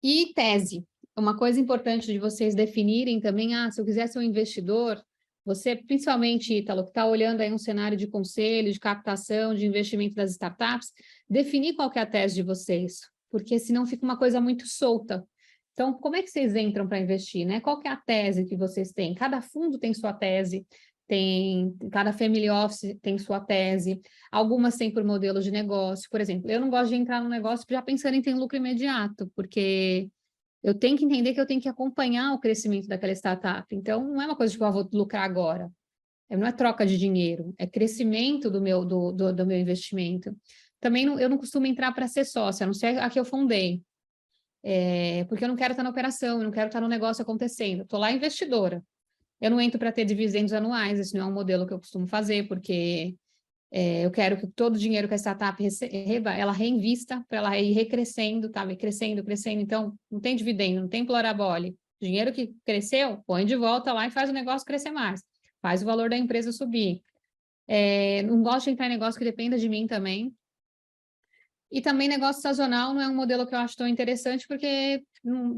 S3: E tese, uma coisa importante de vocês definirem também, se eu quiser ser um investidor, você, principalmente, Ítalo, que está olhando aí um cenário de conselho, de captação, de investimento das startups, definir qual que é a tese de vocês, porque senão fica uma coisa muito solta. Então, como é que vocês entram para investir, né? Qual que é a tese que vocês têm? Cada fundo tem sua tese, cada family office tem sua tese, algumas têm por modelo de negócio. Por exemplo, eu não gosto de entrar no negócio já pensando em ter lucro imediato, porque eu tenho que entender que eu tenho que acompanhar o crescimento daquela startup. Então, não é uma coisa que eu vou lucrar agora. Não é troca de dinheiro, é crescimento do meu investimento. Também eu não costumo entrar para ser sócia, a não ser a que eu fundei. Porque eu não quero estar na operação, eu não quero estar no negócio acontecendo. Estou lá investidora. Eu não entro para ter dividendos anuais, esse não é um modelo que eu costumo fazer, porque eu quero que todo o dinheiro que a startup receba, ela reinvista para ela ir recrescendo, tá? Crescendo. Então, não tem dividendo, não tem plorabole. Dinheiro que cresceu, põe de volta lá e faz o negócio crescer mais. Faz o valor da empresa subir. Não gosto de entrar em negócio que dependa de mim também. E também negócio sazonal não é um modelo que eu acho tão interessante, porque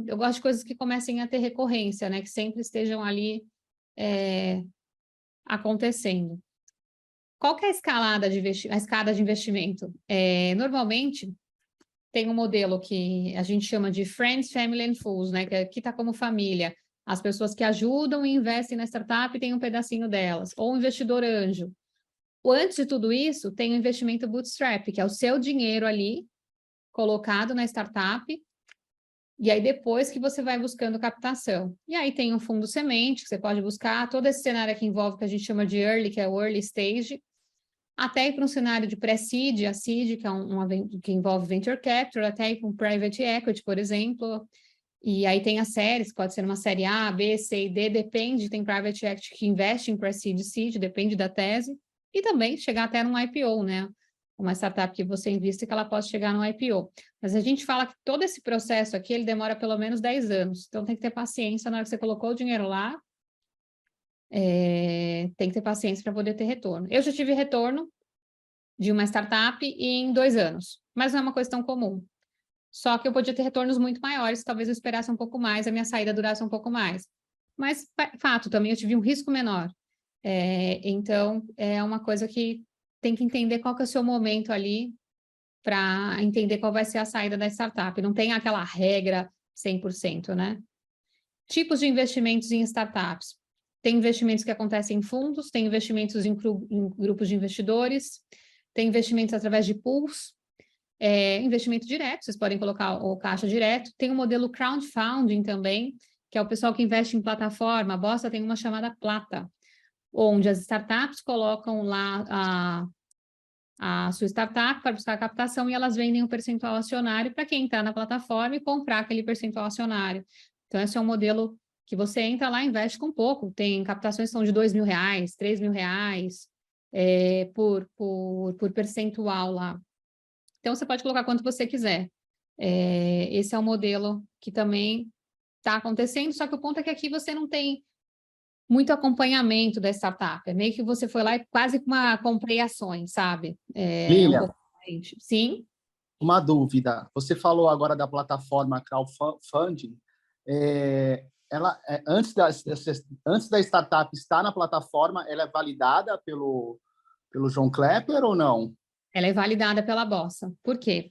S3: eu gosto de coisas que comecem a ter recorrência, né? Que sempre estejam ali acontecendo. Qual que é a escada de investimento? Normalmente, tem um modelo que a gente chama de Friends, Family and Fools, né? Que aqui está como família. As pessoas que ajudam e investem na startup têm um pedacinho delas. Ou um investidor anjo. Antes de tudo isso, tem o investimento bootstrap, que é o seu dinheiro ali, colocado na startup, e aí depois que você vai buscando captação. E aí tem um fundo semente, que você pode buscar, todo esse cenário que envolve o que a gente chama de early, que é o early stage, até ir para um cenário de pré-seed, a seed, que é que envolve venture capital, até ir para um private equity, por exemplo. E aí tem as séries, pode ser uma série A, B, C e D, depende, tem private equity que investe em pre-seed e seed, depende da tese, e também chegar até num IPO, né? Uma startup que você invista que ela possa chegar no IPO. Mas a gente fala que todo esse processo aqui, ele demora pelo menos 10 anos. Então tem que ter paciência na hora que você colocou o dinheiro lá, tem que ter paciência para poder ter retorno. Eu já tive retorno de uma startup em 2 anos, mas não é uma coisa tão comum. Só que eu podia ter retornos muito maiores, talvez eu esperasse um pouco mais, a minha saída durasse um pouco mais. Mas, fato, também eu tive um risco menor. Então, é uma coisa que tem que entender qual que é o seu momento ali para entender qual vai ser a saída da startup. Não tem aquela regra 100%, né? Tipos de investimentos em startups. Tem investimentos que acontecem em fundos, tem investimentos em grupos de investidores, tem investimentos através de pools, investimento direto, vocês podem colocar o caixa direto. Tem o modelo crowdfunding também, que é o pessoal que investe em plataforma. A Bossa tem uma chamada Plata, onde as startups colocam lá a sua startup para buscar captação e elas vendem um percentual acionário para quem está na plataforma e comprar aquele percentual acionário. Então, esse é um modelo que você entra lá e investe com pouco. Tem captações que são de R$2.000, R$3.000 por percentual lá. Então, você pode colocar quanto você quiser. Esse é um modelo que também está acontecendo, só que o ponto é que aqui você não tem muito acompanhamento da startup. É meio que você foi lá e quase comprei ações, sabe?
S9: Lilian,
S3: um pouco diferente. Sim?
S9: uma dúvida. Você falou agora da plataforma crowdfunding. Antes da startup estar na plataforma, ela é validada pelo João Klepper ou não?
S3: Ela é validada pela Bossa. Por quê?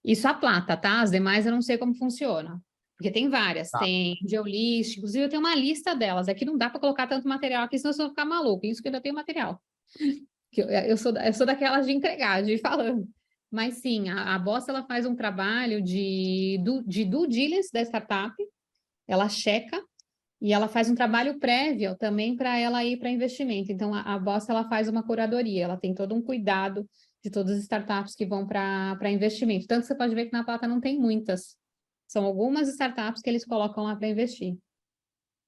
S3: Isso a Plata, tá? As demais eu não sei como funciona. Porque tem várias. Tá. Tem Geolist, inclusive eu tenho uma lista delas. É que não dá para colocar tanto material aqui, senão vocês vão ficar maluco. Isso que eu ainda tenho material. Eu sou daquelas de entregar, de ir falando. Mas sim, a Bossa ela faz um trabalho de due diligence da startup. Ela checa e ela faz um trabalho prévio também para ela ir para investimento. Então, a Bossa ela faz uma curadoria, ela tem todo um cuidado de todas as startups que vão para investimento. Tanto que você pode ver que na Plata não tem muitas. São algumas startups que eles colocam lá para investir.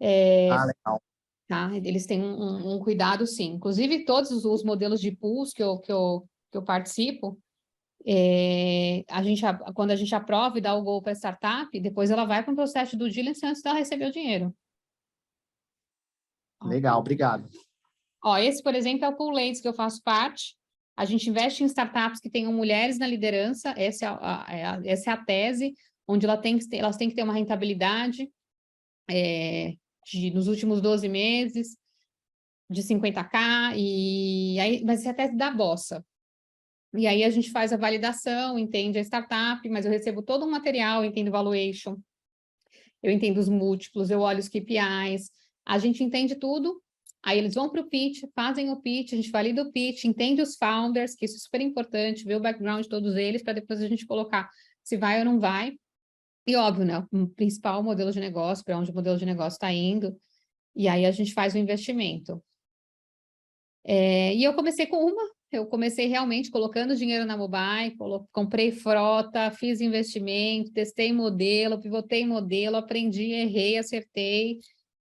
S9: Legal.
S3: Tá? Eles têm um cuidado, sim. Inclusive, todos os modelos de pools que eu participo, quando a gente aprova e dá o go para a startup, depois ela vai para um processo de due diligence antes dela receber o dinheiro.
S9: Legal, obrigado.
S3: Ó, esse, por exemplo, é o Pool Ladies, que eu faço parte. A gente investe em startups que tenham mulheres na liderança, essa é a tese, onde elas têm que ter uma rentabilidade nos últimos 12 meses, de 50K, mas essa é a tese da Bossa. E aí a gente faz a validação, entende a startup, mas eu recebo todo um material, eu entendo valuation, eu entendo os múltiplos, eu olho os KPIs, a gente entende tudo, aí eles vão para o pitch, fazem o pitch, a gente valida o pitch, entende os founders, que isso é super importante, ver o background de todos eles, para depois a gente colocar se vai ou não vai. E óbvio, né, o principal modelo de negócio, para onde o modelo de negócio está indo, e aí a gente faz o investimento. E eu comecei realmente colocando dinheiro na mobile, comprei frota, fiz investimento, testei modelo, pivotei modelo, aprendi, errei, acertei.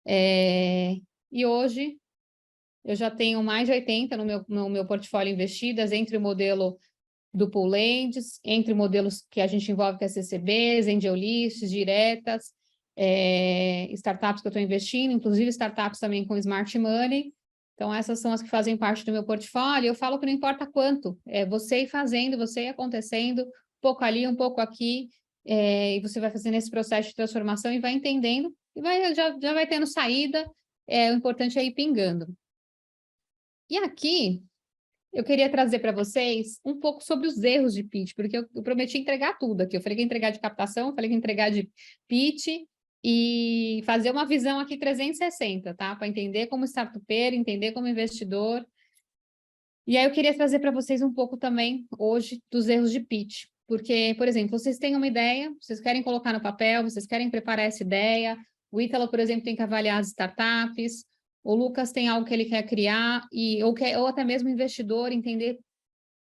S3: E hoje eu já tenho mais de 80 no meu portfólio investidas, entre o modelo do Pool Ladies, entre modelos que a gente envolve com as CCBs, angel lists, diretas, startups que eu estou investindo, inclusive startups também com Smart Money. Então, essas são as que fazem parte do meu portfólio. Eu falo que não importa quanto, é você ir fazendo, você ir acontecendo, um pouco ali, um pouco aqui, e você vai fazendo esse processo de transformação e vai entendendo, e já vai tendo saída, o importante é ir pingando. E aqui, eu queria trazer para vocês um pouco sobre os erros de pitch, porque eu prometi entregar tudo aqui. Eu falei que ia entregar de captação, falei que ia entregar de pitch, e fazer uma visão aqui 360, tá? Para entender como startupeiro, entender como investidor. E aí eu queria trazer para vocês um pouco também, hoje, dos erros de pitch. Porque, por exemplo, vocês têm uma ideia, vocês querem colocar no papel, vocês querem preparar essa ideia. O Ítalo, por exemplo, tem que avaliar as startups. O Lucas tem algo que ele quer criar, ou até mesmo o investidor, entender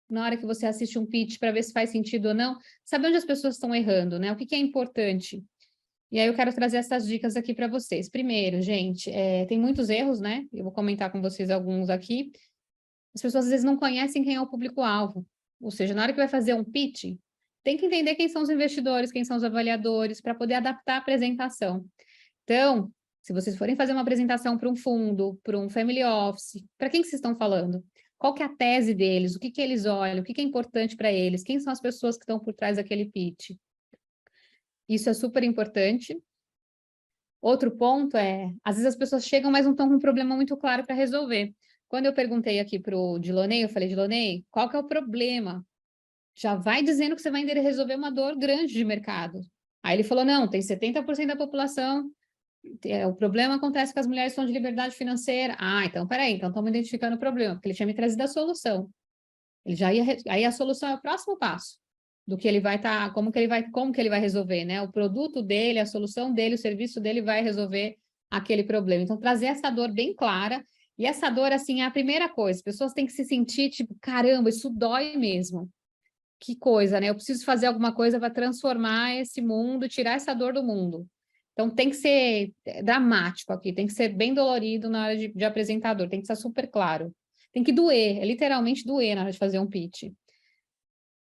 S3: na hora que você assiste um pitch para ver se faz sentido ou não, saber onde as pessoas estão errando, né? O que é importante. E aí eu quero trazer essas dicas aqui para vocês. Primeiro, gente, tem muitos erros, né? Eu vou comentar com vocês alguns aqui. As pessoas às vezes não conhecem quem é o público-alvo. Ou seja, na hora que vai fazer um pitch, tem que entender quem são os investidores, quem são os avaliadores, para poder adaptar a apresentação. Então, se vocês forem fazer uma apresentação para um fundo, para um family office, para quem que vocês estão falando? Qual que é a tese deles? O que que eles olham? O que que é importante para eles? Quem são as pessoas que estão por trás daquele pitch? Isso é super importante. Outro ponto às vezes as pessoas chegam, mas não estão com um problema muito claro para resolver. Quando eu perguntei aqui para o Dilonei, eu falei, Dilonei, qual que é o problema? Já vai dizendo que você vai resolver uma dor grande de mercado. Aí ele falou, não, tem 70% da população, o problema acontece que as mulheres estão de liberdade financeira. Ah, então peraí, então estamos identificando o problema, porque ele tinha me trazido a solução. Aí a solução é o próximo passo do que ele vai estar, como que ele vai resolver, né? O produto dele, a solução dele, o serviço dele vai resolver aquele problema. Então, trazer essa dor bem clara, e essa dor, assim, é a primeira coisa. As pessoas têm que se sentir, tipo, caramba, isso dói mesmo. Que coisa, né? Eu preciso fazer alguma coisa para transformar esse mundo, tirar essa dor do mundo. Então, tem que ser dramático aqui, tem que ser bem dolorido na hora de apresentador, tem que estar super claro. Tem que doer, literalmente doer na hora de fazer um pitch.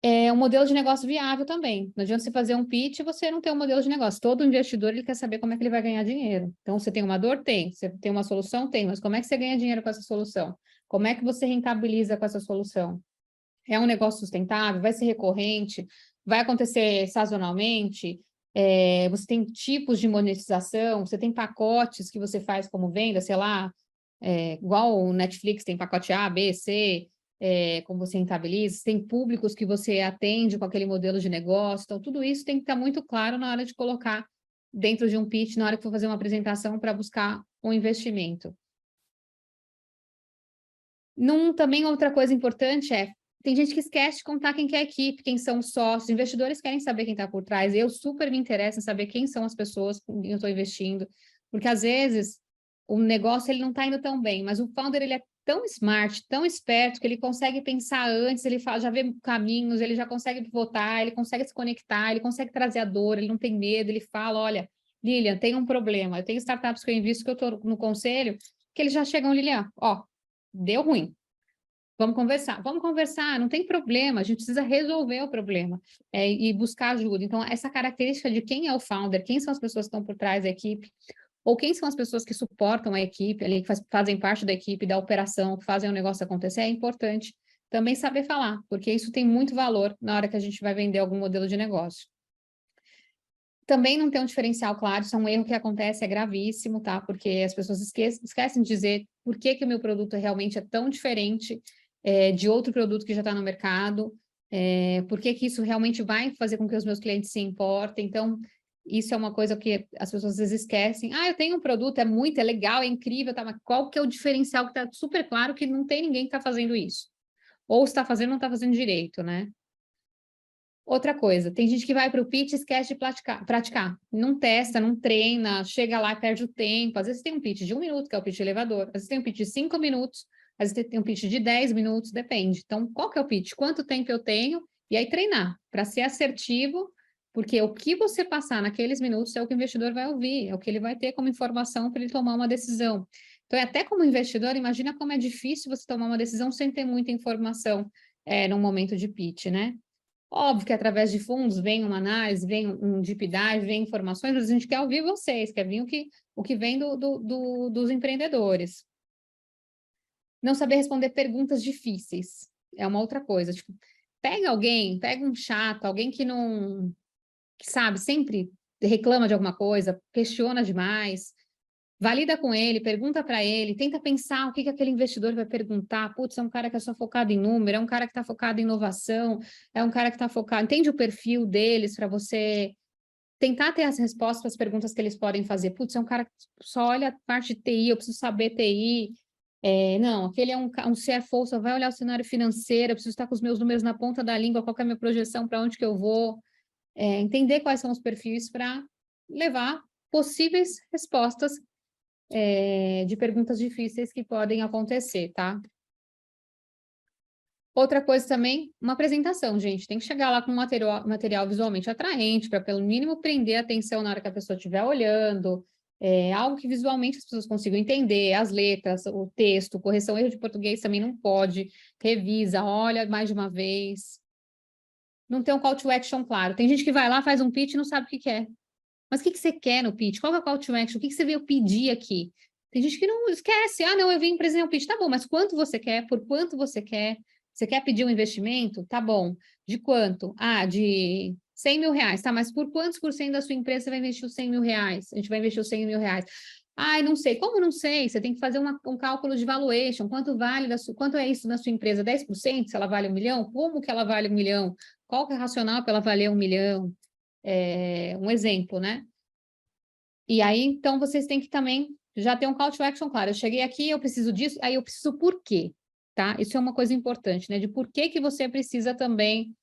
S3: É um modelo de negócio viável também. Não adianta você fazer um pitch e você não ter um modelo de negócio. Todo investidor ele quer saber como é que ele vai ganhar dinheiro. Então, você tem uma dor? Tem. Você tem uma solução? Tem. Mas como é que você ganha dinheiro com essa solução? Como é que você rentabiliza com essa solução? É um negócio sustentável? Vai ser recorrente? Vai acontecer sazonalmente? Você tem tipos de monetização? Você tem pacotes que você faz como venda? Sei lá, igual o Netflix tem pacote A, B, C... como você rentabiliza, tem públicos que você atende com aquele modelo de negócio, então tudo isso tem que estar muito claro na hora de colocar dentro de um pitch, na hora que for fazer uma apresentação para buscar um investimento. Também outra coisa importante tem gente que esquece de contar quem que é a equipe, quem são os sócios, investidores querem saber quem está por trás, eu super me interesso em saber quem são as pessoas com quem eu estou investindo, porque às vezes o negócio ele não está indo tão bem, mas o founder ele é tão smart, tão esperto, que ele consegue pensar antes, ele já vê caminhos, ele já consegue pivotar, ele consegue se conectar, ele consegue trazer a dor, ele não tem medo, ele fala, olha, Lilian, tem um problema. Eu tenho startups que eu invisto, que eu estou no conselho, que eles já chegam, Lilian, ó, deu ruim. Vamos conversar, não tem problema, a gente precisa resolver o problema e buscar ajuda. Então, essa característica de quem é o founder, quem são as pessoas que estão por trás da equipe, ou quem são as pessoas que suportam a equipe, ali, que fazem parte da equipe, da operação, que fazem o negócio acontecer, é importante também saber falar, porque isso tem muito valor na hora que a gente vai vender algum modelo de negócio. Também não tem um diferencial claro, isso é um erro que acontece, é gravíssimo, tá? Porque as pessoas esquecem de dizer por que o meu produto realmente é tão diferente de outro produto que já está no mercado, por que isso realmente vai fazer com que os meus clientes se importem. Então, isso é uma coisa que as pessoas às vezes esquecem. Ah, eu tenho um produto, é legal, é incrível, tá? Mas qual que é o diferencial que está super claro que não tem ninguém que está fazendo isso? Ou está fazendo, não está fazendo direito, né? Outra coisa, tem gente que vai para o pitch e esquece de praticar. Não testa, não treina, chega lá e perde o tempo. Às vezes tem um pitch de 1 minuto, que é o pitch elevador. Às vezes tem um pitch de 5 minutos, às vezes tem um pitch de 10 minutos, depende. Então, qual que é o pitch? Quanto tempo eu tenho? E aí treinar, para ser assertivo, porque o que você passar naqueles minutos é o que o investidor vai ouvir, é o que ele vai ter como informação para ele tomar uma decisão. Então, até como investidor, imagina como é difícil você tomar uma decisão sem ter muita informação num momento de pitch, né? Óbvio que através de fundos vem uma análise, vem um deep dive, vem informações, mas a gente quer ouvir vocês, quer vir o que vem dos empreendedores. Não saber responder perguntas difíceis é uma outra coisa. Tipo, pega um chato, alguém que não... que sabe, sempre reclama de alguma coisa, questiona demais, valida com ele, pergunta para ele, tenta pensar o que aquele investidor vai perguntar. Putz, é um cara que é só focado em número, é um cara que está focado em inovação, é um cara que está focado... Entende o perfil deles para você tentar ter as respostas para as perguntas que eles podem fazer. Putz, é um cara que só olha a parte de TI, eu preciso saber TI. Não, aquele é um CFO, só vai olhar o cenário financeiro, eu preciso estar com os meus números na ponta da língua, qual que é a minha projeção, para onde que eu vou. Entender quais são os perfis para levar possíveis respostas de perguntas difíceis que podem acontecer, tá? Outra coisa também, uma apresentação, gente. Tem que chegar lá com um material visualmente atraente, para pelo mínimo prender a atenção na hora que a pessoa estiver olhando, algo que visualmente as pessoas consigam entender, as letras, o texto, correção, erro de português também não pode, revisa, olha mais de uma vez. Não tem um call to action claro. Tem gente que vai lá, faz um pitch e não sabe o que quer. Mas o que você quer no pitch? Qual é o call to action? O que você veio pedir aqui? Tem gente que não esquece. Ah, não, eu vim apresentar um pitch. Tá bom, mas quanto você quer? Por quanto você quer? Você quer pedir um investimento? Tá bom. De quanto? Ah, de 100 mil reais. Tá, mas por quantos por cento da sua empresa você vai investir os 100 mil reais? A gente vai investir os 100 mil reais. Ai, não sei. Como não sei? Você tem que fazer um cálculo de valuation. Quanto é isso na sua empresa? 10%? Se ela vale 1 milhão? Como que ela vale 1 milhão? Qual que é o racional para ela valer 1 milhão? Um exemplo, né? E aí, então, vocês têm que também já ter um call to action claro. Eu cheguei aqui, eu preciso disso, aí eu preciso por quê, tá? Isso é uma coisa importante, né? De por que você precisa também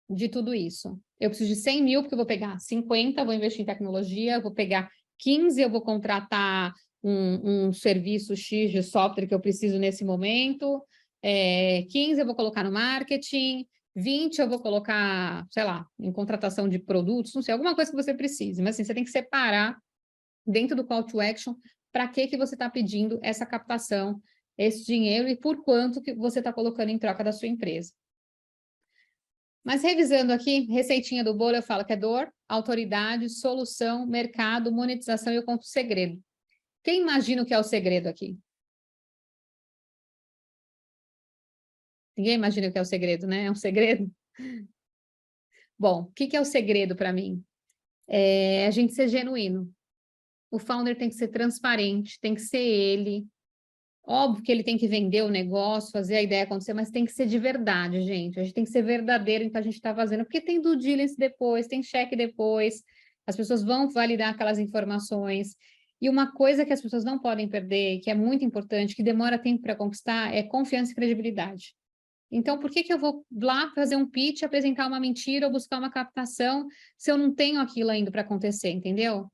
S3: de tudo isso. Eu preciso de 100 mil, porque eu vou pegar 50, vou investir em tecnologia, eu vou pegar 15, eu vou contratar um serviço X de software que eu preciso nesse momento, 15 eu vou colocar no marketing, 20 eu vou colocar, sei lá, em contratação de produtos, não sei, alguma coisa que você precise, mas assim, você tem que separar dentro do call to action para que você está pedindo essa captação, esse dinheiro e por quanto que você está colocando em troca da sua empresa. Mas revisando aqui, receitinha do bolo, eu falo que é dor, autoridade, solução, mercado, monetização e eu conto o segredo. Quem imagina o que é o segredo aqui? Ninguém imagina o que é o segredo, né? É um segredo? Bom, o que é o segredo para mim? É a gente ser genuíno. O founder tem que ser transparente, tem que ser ele. Óbvio que ele tem que vender o negócio, fazer a ideia acontecer, mas tem que ser de verdade, gente. A gente tem que ser verdadeiro em que a gente está fazendo, porque tem due diligence depois, tem cheque depois, as pessoas vão validar aquelas informações. E uma coisa que as pessoas não podem perder, que é muito importante, que demora tempo para conquistar, é confiança e credibilidade. Então, por que eu vou lá fazer um pitch, apresentar uma mentira ou buscar uma captação se eu não tenho aquilo ainda para acontecer, entendeu?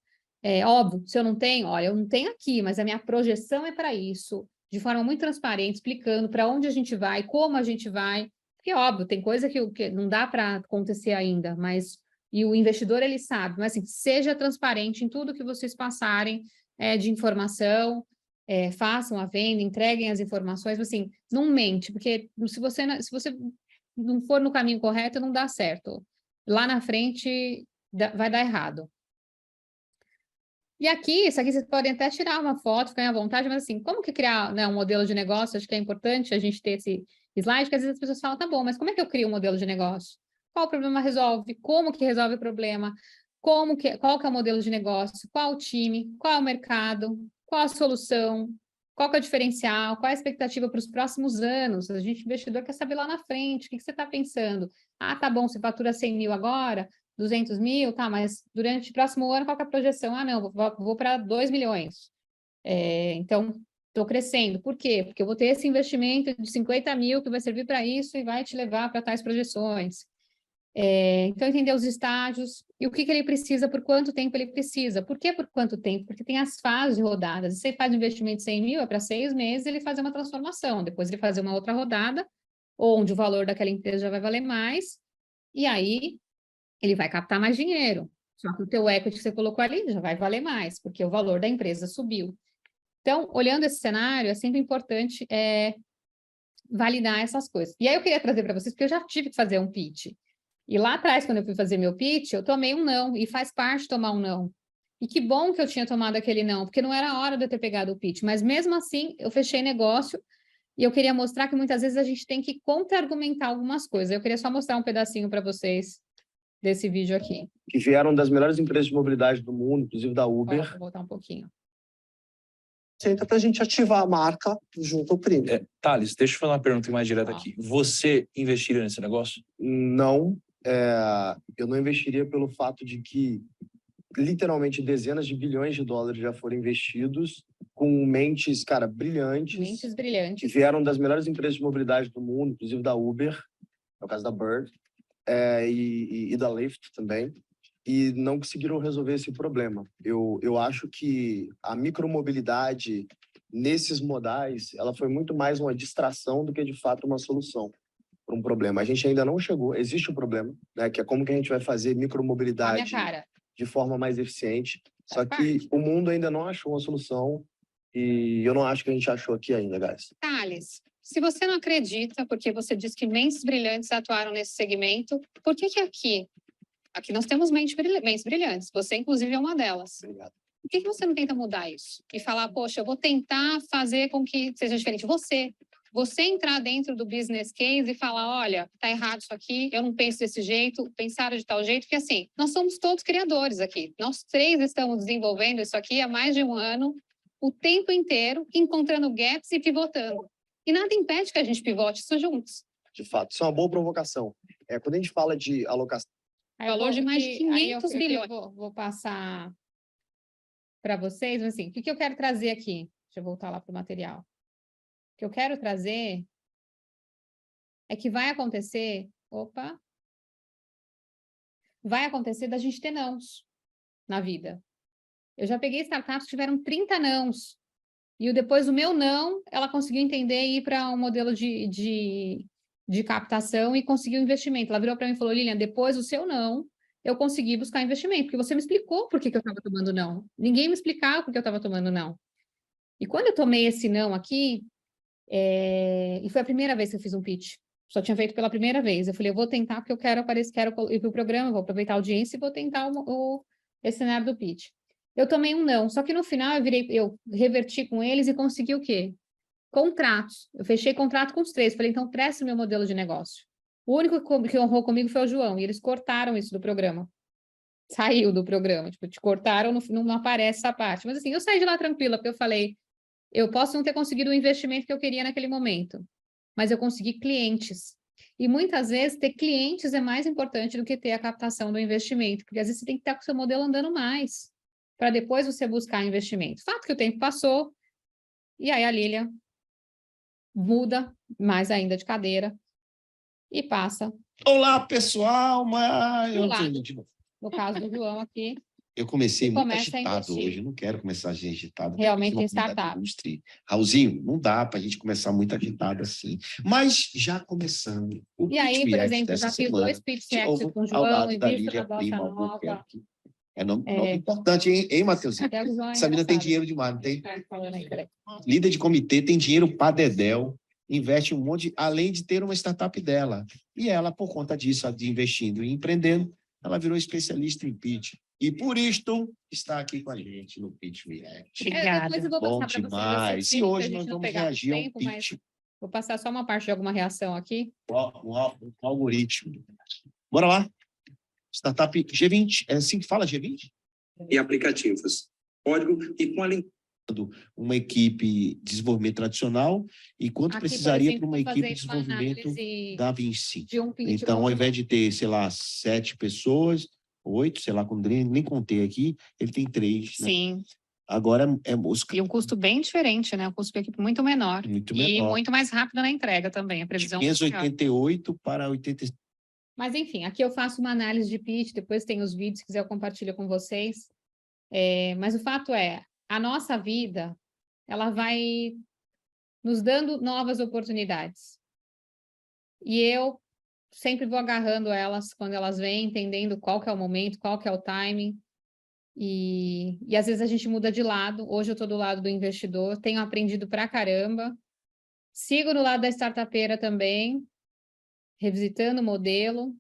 S3: Óbvio, se eu não tenho, olha, eu não tenho aqui, mas a minha projeção é para isso, de forma muito transparente, explicando para onde a gente vai, como a gente vai, porque, óbvio, tem coisa que não dá para acontecer ainda, mas e o investidor, ele sabe, mas assim, seja transparente em tudo que vocês passarem de informação, façam a venda, entreguem as informações, assim, não mente, porque se você não for no caminho correto, não dá certo. Lá na frente vai dar errado. E aqui, isso aqui vocês podem até tirar uma foto, fiquem à vontade, mas assim, como que criar, né, um modelo de negócio? Acho que é importante a gente ter esse slide, porque às vezes as pessoas falam, tá bom, mas como é que eu crio um modelo de negócio? Qual o problema resolve? Como que resolve o problema? Qual que é o modelo de negócio? Qual o time? Qual é o mercado? Qual a solução? Qual que é o diferencial? Qual é a expectativa para os próximos anos? A gente, investidor, quer saber lá na frente, o que você está pensando? Ah, tá bom, você fatura 100 mil agora, 200 mil, tá, mas durante o próximo ano, qual que é a projeção? Ah, não, vou para 2 milhões. Então, estou crescendo. Por quê? Porque eu vou ter esse investimento de 50 mil que vai servir para isso e vai te levar para tais projeções. Então, entender os estágios e o que ele precisa, por quanto tempo ele precisa. Por que por quanto tempo? Porque tem as fases de rodadas. Você faz um investimento de 100 mil, é para 6 meses ele fazer uma transformação, depois ele fazer uma outra rodada, onde o valor daquela empresa já vai valer mais, e aí ele vai captar mais dinheiro. Só que o teu equity que você colocou ali já vai valer mais, porque o valor da empresa subiu. Então, olhando esse cenário, é sempre importante validar essas coisas. E aí eu queria trazer para vocês, porque eu já tive que fazer um pitch. E lá atrás, quando eu fui fazer meu pitch, eu tomei um não, e faz parte tomar um não. E que bom que eu tinha tomado aquele não, porque não era a hora de eu ter pegado o pitch, mas mesmo assim, eu fechei negócio, e eu queria mostrar que muitas vezes a gente tem que contra-argumentar algumas coisas. Eu queria só mostrar um pedacinho para vocês desse vídeo aqui.
S10: Que vieram das melhores empresas de mobilidade do mundo, inclusive da Uber.
S3: Vou voltar um pouquinho.
S10: Senta para a gente ativar a marca junto ao primo.
S11: Thales, deixa eu fazer uma pergunta mais direta aqui. Você investiria nesse negócio?
S10: Não. Eu não investiria pelo fato de que literalmente dezenas de bilhões de dólares já foram investidos com mentes, cara, brilhantes.
S3: Mentes brilhantes.
S10: Que vieram das melhores empresas de mobilidade do mundo, inclusive da Uber, no caso da Bird, e da Lyft também, e não conseguiram resolver esse problema. Eu acho que a micromobilidade nesses modais, ela foi muito mais uma distração do que de fato uma solução para um problema. A gente ainda não chegou, existe um problema, né, que é como que a gente vai fazer micromobilidade de forma mais eficiente, só que o mundo ainda não achou uma solução e eu não acho que a gente achou aqui ainda, guys.
S3: Thales, se você não acredita, porque você diz que mentes brilhantes atuaram nesse segmento, por que aqui nós temos mentes brilhantes, você inclusive é uma delas.
S10: Obrigado.
S3: Por que você não tenta mudar isso? E falar, poxa, eu vou tentar fazer com que seja diferente. Você entrar dentro do business case e falar, olha, tá errado isso aqui, eu não penso desse jeito, pensaram de tal jeito, porque assim, nós somos todos criadores aqui. Nós três estamos desenvolvendo isso aqui há mais de um ano, o tempo inteiro, encontrando gaps e pivotando. E nada impede que a gente pivote isso juntos.
S10: De fato, isso é uma boa provocação. Quando a gente fala de alocação...
S3: Valor de mais de 500 bilhões. Vou passar para vocês, assim, o que eu quero trazer aqui? Deixa eu voltar lá para o material. O que eu quero trazer é que vai acontecer... Vai acontecer da gente ter nãos na vida. Eu já peguei startups que tiveram 30 nãos. E depois o meu não, ela conseguiu entender e ir para um modelo de captação e conseguiu investimento. Ela virou para mim e falou, Lilian, depois do seu não, eu consegui buscar investimento, porque você me explicou por que eu estava tomando não. Ninguém me explicava por que eu estava tomando não. E quando eu tomei esse não aqui, e foi a primeira vez que eu fiz um pitch, só tinha feito pela primeira vez. Eu falei, eu vou tentar, porque eu quero ir para o programa, vou aproveitar a audiência e vou tentar esse cenário do pitch. Eu tomei um não, só que no final eu reverti com eles e consegui o quê? Contratos. Eu fechei contrato com os três. Falei, então, presta o meu modelo de negócio. O único que honrou comigo foi o João, e eles cortaram isso do programa. Saiu do programa. Tipo, te cortaram, não aparece essa parte. Mas assim, eu saí de lá tranquila, porque eu falei, eu posso não ter conseguido o investimento que eu queria naquele momento, mas eu consegui clientes. E muitas vezes ter clientes é mais importante do que ter a captação do investimento, porque às vezes você tem que estar com o seu modelo andando mais, para depois você buscar investimento. Fato que o tempo passou, e aí a Lilian muda mais ainda de cadeira e passa.
S12: Olá, pessoal!
S3: No caso do João aqui,
S12: Eu comecei
S3: e
S12: muito
S3: começa a
S12: agitado
S3: investir.
S12: hoje, eu não quero começar agitado.
S3: Realmente
S12: Uma
S3: em
S12: comunidade
S3: startup.
S12: ilustre. Raulzinho, não dá para a gente começar muito agitado assim. Mas já começando, o
S3: E aí,
S12: Pitch
S3: por
S12: React
S3: exemplo,
S12: dessa
S3: já fiz
S12: semana,
S3: 2 Pitch
S12: de
S3: React
S12: novo,
S3: com o
S12: ao
S3: João,
S12: lado da
S3: invisto na
S12: Lília
S3: Bossa
S12: Prima
S3: Nova.
S12: Albuquerque. É nome
S3: É.
S12: importante, hein, Matheusinho?
S3: Até o João é
S12: Essa menina tem
S3: engraçado.
S12: dinheiro demais, não tem?
S3: Falando aí, peraí.
S12: Líder de comitê, tem dinheiro para dedéu, investe um monte, além de ter uma startup dela. E ela, por conta disso, de investindo e empreendendo, ela virou especialista em pitch. E por isto, está aqui com a gente no Pitch React.
S3: Depois eu vou
S12: Bom
S3: passar para vocês
S12: demais.
S3: esse
S12: E
S3: pitch,
S12: hoje
S3: pra
S12: nós
S3: gente não
S12: vamos
S3: pegar muito
S12: reagir a um
S3: tempo, mas
S12: pitch,
S3: vou passar só uma parte de alguma reação aqui.
S12: um algoritmo. Bora lá. Startup G20. É assim que fala, G20? E aplicativos. Código e com uma equipe de desenvolvimento tradicional e quanto
S3: Aqui,
S12: precisaria
S3: por exemplo,
S12: para uma
S3: tô
S12: equipe de
S3: fazendo uma
S12: desenvolvimento
S3: análise
S12: da Vinci.
S3: de um pitch
S12: Então,
S3: com
S12: ao
S3: o
S12: invés de ter, sei lá, 7 pessoas, 8, sei lá, quando nem contei aqui, ele tem 3. Né?
S3: Sim.
S12: Agora os...
S3: E um custo bem diferente, né? Um custo de equipe muito menor.
S12: Muito
S3: e
S12: menor.
S3: muito mais rápido na entrega também. A previsão
S12: de
S3: é maior.
S12: 588 para 80.
S3: Mas, enfim, aqui eu faço uma análise de pitch, depois tem os vídeos, se quiser eu compartilho com vocês. Mas o fato é, a nossa vida, ela vai nos dando novas oportunidades. E eu sempre vou agarrando elas quando elas vêm, entendendo qual que é o momento, qual que é o timing. E às vezes a gente muda de lado. Hoje eu estou do lado do investidor, tenho aprendido pra caramba. Sigo no lado da startupeira também, revisitando o modelo.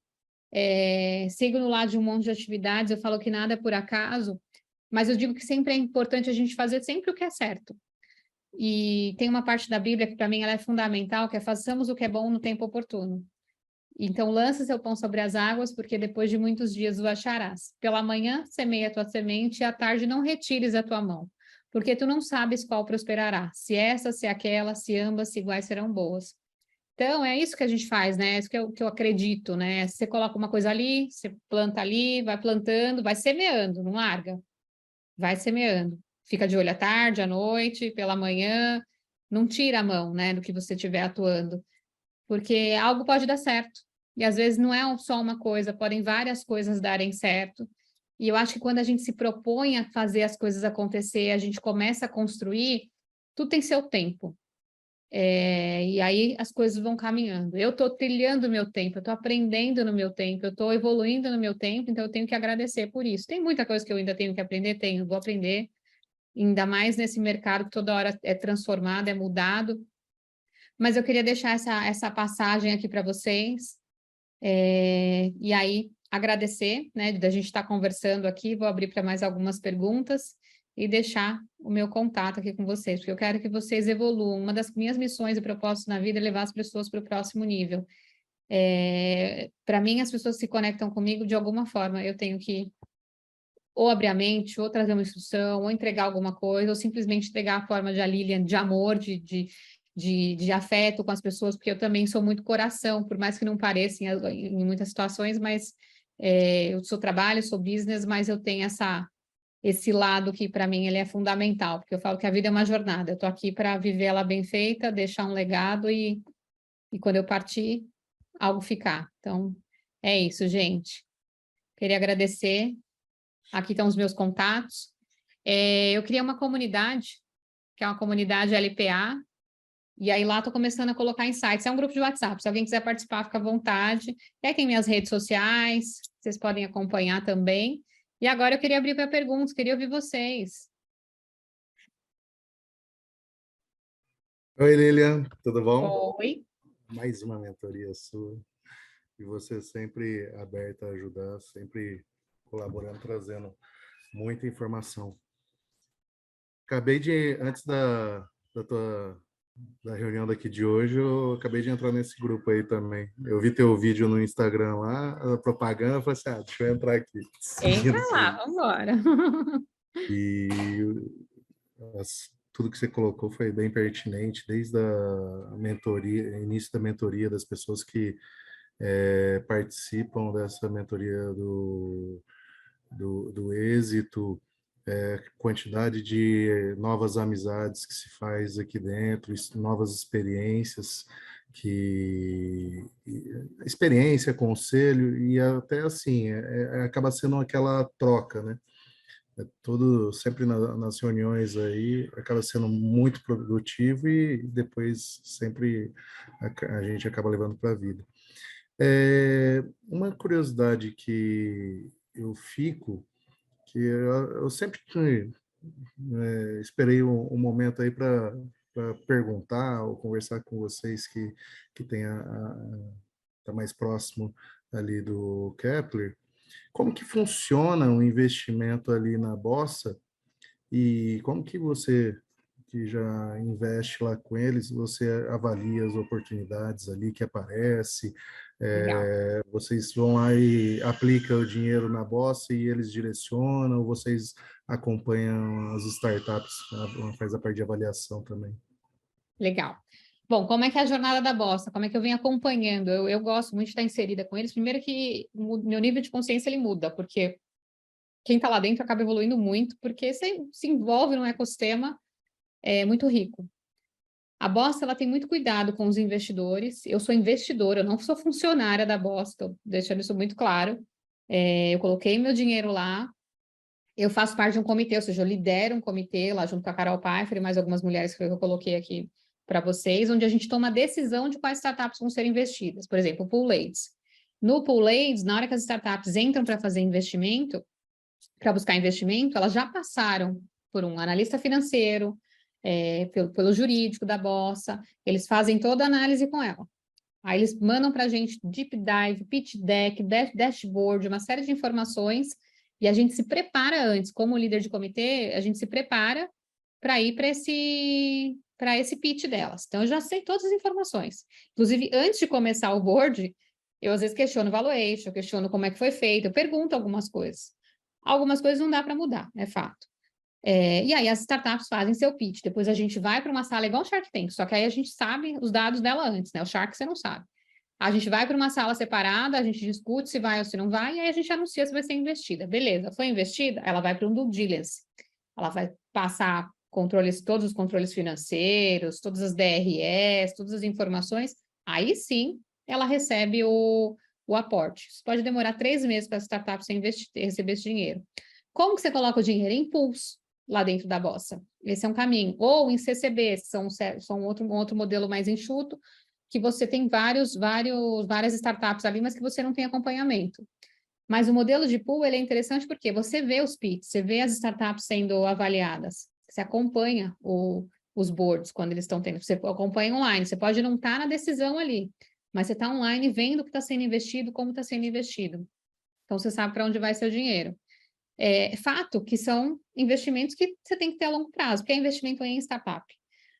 S3: Sigo no lado de um monte de atividades, eu falo que nada é por acaso, mas eu digo que sempre é importante a gente fazer sempre o que é certo. E tem uma parte da Bíblia que para mim ela é fundamental, que é façamos o que é bom no tempo oportuno. Então, lança seu pão sobre as águas, porque depois de muitos dias o acharás. Pela manhã, semeia a tua semente, e à tarde não retires a tua mão, porque tu não sabes qual prosperará, se essa, se aquela, se ambas, se iguais serão boas. Então, é isso que a gente faz, né? É isso que eu acredito, né? Você coloca uma coisa ali, você planta ali, vai plantando, vai semeando, não larga. Vai semeando. Fica de olho à tarde, à noite, pela manhã, não tira a mão, né, do que você estiver atuando, porque algo pode dar certo. E às vezes não é só uma coisa, podem várias coisas darem certo. E eu acho que quando a gente se propõe a fazer as coisas acontecer, a gente começa a construir, tudo tem seu tempo. E aí as coisas vão caminhando. Eu estou trilhando o meu tempo, eu estou aprendendo no meu tempo, eu estou evoluindo no meu tempo, então eu tenho que agradecer por isso. Tem muita coisa que eu ainda tenho que aprender, vou aprender, ainda mais nesse mercado que toda hora é transformado, é mudado. Mas eu queria deixar essa passagem aqui para vocês, e aí agradecer, né, da gente estar conversando aqui, vou abrir para mais algumas perguntas e deixar o meu contato aqui com vocês, porque eu quero que vocês evoluam. Uma das minhas missões e propósitos na vida é levar as pessoas para o próximo nível. Para mim, as pessoas se conectam comigo de alguma forma, eu tenho que ou abrir a mente, ou trazer uma instrução, ou entregar alguma coisa, ou simplesmente entregar a forma de a Lilian, de amor, de afeto com as pessoas, porque eu também sou muito coração, por mais que não pareça em muitas situações, mas eu sou trabalho, sou business, mas eu tenho esse lado que para mim ele é fundamental, porque eu falo que a vida é uma jornada, eu estou aqui para viver ela bem feita, deixar um legado e quando eu partir, algo ficar. Então, é isso, gente. Queria agradecer. Aqui estão os meus contatos. Eu criei uma comunidade, que é uma comunidade LPA, e aí lá estou começando a colocar insights. É um grupo de WhatsApp, se alguém quiser participar, fica à vontade. E aí tem minhas redes sociais, vocês podem acompanhar também. E agora eu queria abrir para perguntas, queria ouvir vocês.
S6: Oi, Lilian, tudo bom?
S3: Oi.
S6: Mais uma mentoria sua. E você sempre aberta a ajudar, sempre colaborando, trazendo muita informação. Antes da reunião daqui de hoje, eu acabei de entrar nesse grupo aí também. Eu vi teu vídeo no Instagram lá, a propaganda, eu falei assim, deixa eu entrar aqui.
S3: Entra lá, vamos embora.
S6: E tudo que você colocou foi bem pertinente, desde a mentoria, início da mentoria das pessoas que participam dessa mentoria do êxito, quantidade de novas amizades que se faz aqui dentro, novas experiências, experiência, conselho, e até assim, acaba sendo aquela troca, né? sempre nas reuniões aí, acaba sendo muito produtivo e depois sempre a gente acaba levando para a vida. Uma curiosidade que eu fico, que eu sempre esperei um momento aí para perguntar ou conversar com vocês que tem tá mais próximo ali do Kepler, como que funciona o investimento ali na Bossa e como que você, que já investe lá com eles, você avalia as oportunidades ali que aparece,
S3: Legal.
S6: vocês vão lá e aplicam o dinheiro na Bossa e eles direcionam, ou vocês acompanham as startups, faz a parte de avaliação também?
S3: Legal. Bom, como é que é a jornada da Bossa? Como é que eu venho acompanhando? Eu gosto muito de estar inserida com eles. Primeiro que meu nível de consciência ele muda, porque quem está lá dentro acaba evoluindo muito, porque você se envolve num ecossistema muito rico. A Bossa, ela tem muito cuidado com os investidores. Eu sou investidora, eu não sou funcionária da Bossa, estou deixando isso muito claro. Eu coloquei meu dinheiro lá, eu faço parte de um comitê, ou seja, eu lidero um comitê lá junto com a Carol Pfeiffer e mais algumas mulheres que eu coloquei aqui para vocês, onde a gente toma a decisão de quais startups vão ser investidas. Por exemplo, o Pool Ladies. No Pool Ladies, na hora que as startups entram para fazer investimento, para buscar investimento, elas já passaram por um analista financeiro, pelo jurídico da Bossa, eles fazem toda a análise com ela. Aí eles mandam para a gente deep dive, pitch deck, dashboard, uma série de informações, e a gente se prepara antes, como líder de comitê, a gente se prepara para ir para esse pitch delas. Então, eu já sei todas as informações. Inclusive, antes de começar o board, eu às vezes questiono o valuation, eu questiono como é que foi feito, eu pergunto algumas coisas. Algumas coisas não dá para mudar, é fato. E aí as startups fazem seu pitch, depois a gente vai para uma sala igual o Shark Tank, só que aí a gente sabe os dados dela antes, né? O Shark você não sabe. A gente vai para uma sala separada, a gente discute se vai ou se não vai, e aí a gente anuncia se vai ser investida. Beleza, foi investida, ela vai para um due diligence. Ela vai passar todos os controles financeiros, todas as DRS, todas as informações, aí sim ela recebe o aporte. Isso pode demorar 3 meses para a startup receber esse dinheiro. Como que você coloca o dinheiro? Em pools lá dentro da Bossa. Esse é um caminho. Ou em CCB, são outro modelo mais enxuto, que você tem várias startups ali, mas que você não tem acompanhamento. Mas o modelo de pool, ele é interessante porque você vê os pitches, você vê as startups sendo avaliadas, você acompanha os boards quando eles estão tendo, você acompanha online, você pode não estar na decisão ali, mas você está online vendo o que está sendo investido, como está sendo investido. Então, você sabe para onde vai seu dinheiro. Fato que são investimentos que você tem que ter a longo prazo, porque é investimento em startup.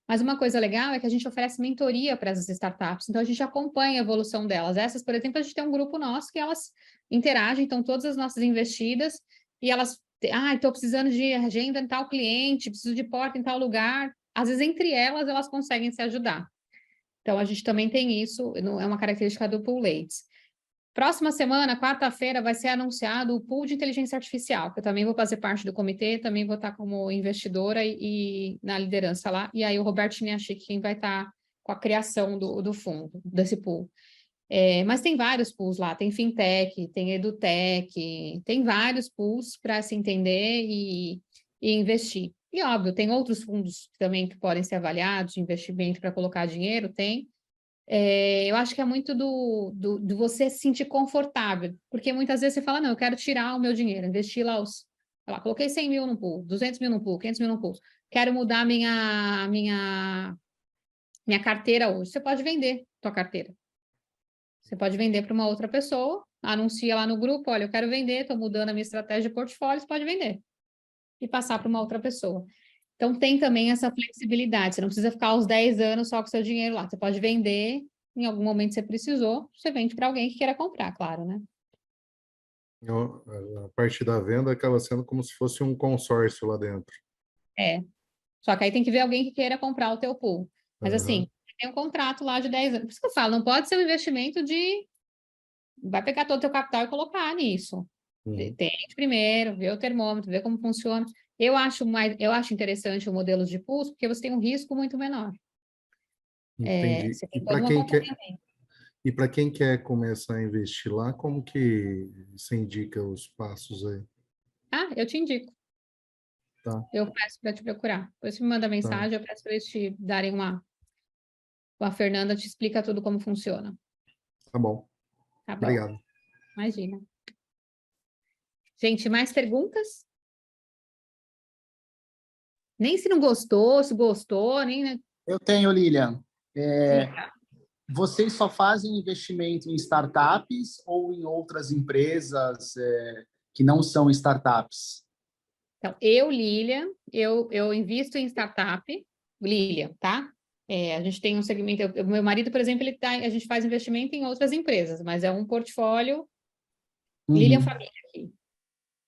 S3: Mas uma coisa legal é que a gente oferece mentoria para essas startups, então a gente acompanha a evolução delas. Essas, por exemplo, a gente tem um grupo nosso que elas interagem, então todas as nossas investidas, e elas, estou precisando de agenda em tal cliente, preciso de porta em tal lugar. Às vezes, entre elas conseguem se ajudar. Então, a gente também tem isso, é uma característica do Pool Ladies. Próxima semana, quarta-feira, vai ser anunciado o pool de inteligência artificial, que eu também vou fazer parte do comitê, também vou estar como investidora e na liderança lá, e aí o Roberto Chiniachik, quem vai estar com a criação do fundo, desse pool. Mas tem vários pools lá, tem fintech, tem edutech, tem vários pools para se entender e investir. E, óbvio, tem outros fundos também que podem ser avaliados, de investimento para colocar dinheiro, tem. Eu acho que é muito do você se sentir confortável, porque muitas vezes você fala, não, eu quero tirar o meu dinheiro, investir lá coloquei 100 mil no pool, 200 mil no pool, 500 mil no pool, quero mudar minha carteira hoje. Você pode vender tua carteira. Você pode vender para uma outra pessoa, anuncia lá no grupo, olha, eu quero vender, estou mudando a minha estratégia de portfólio, você pode vender e passar para uma outra pessoa. Então, tem também essa flexibilidade. Você não precisa ficar os 10 anos só com seu dinheiro lá. Você pode vender, em algum momento você precisou, você vende para alguém que queira comprar, claro, né?
S6: A parte da venda acaba sendo como se fosse um consórcio lá dentro.
S3: Só que aí tem que ver alguém que queira comprar o teu pool. Mas assim, tem um contrato lá de 10 anos. Por isso que eu falo, não pode ser um investimento vai pegar todo o teu capital e colocar nisso. Tente primeiro, vê o termômetro, vê como funciona. Eu acho interessante o modelo de pools, porque você tem um risco muito menor.
S6: Entendi.
S3: Você tem todo um acompanhamento.
S6: E para quem quer começar a investir lá, como que você indica os passos aí?
S3: Eu te indico. eu peço para te procurar. Depois você me manda mensagem, eu peço para eles te darem uma... A Fernanda te explica tudo como funciona.
S6: Tá bom.
S3: Tá bom?
S6: Obrigado.
S3: Imagina. Gente, mais perguntas? Nem se não gostou, se gostou, nem... né?
S9: Eu tenho, Lilian.
S3: Diga.
S9: Vocês só fazem investimento em startups ou em outras empresas que não são startups?
S3: Então, Lilian, eu invisto em startup, Lilian, tá? A gente tem um segmento, meu marido, por exemplo, a gente faz investimento em outras empresas, mas é um portfólio Lilian Família aqui,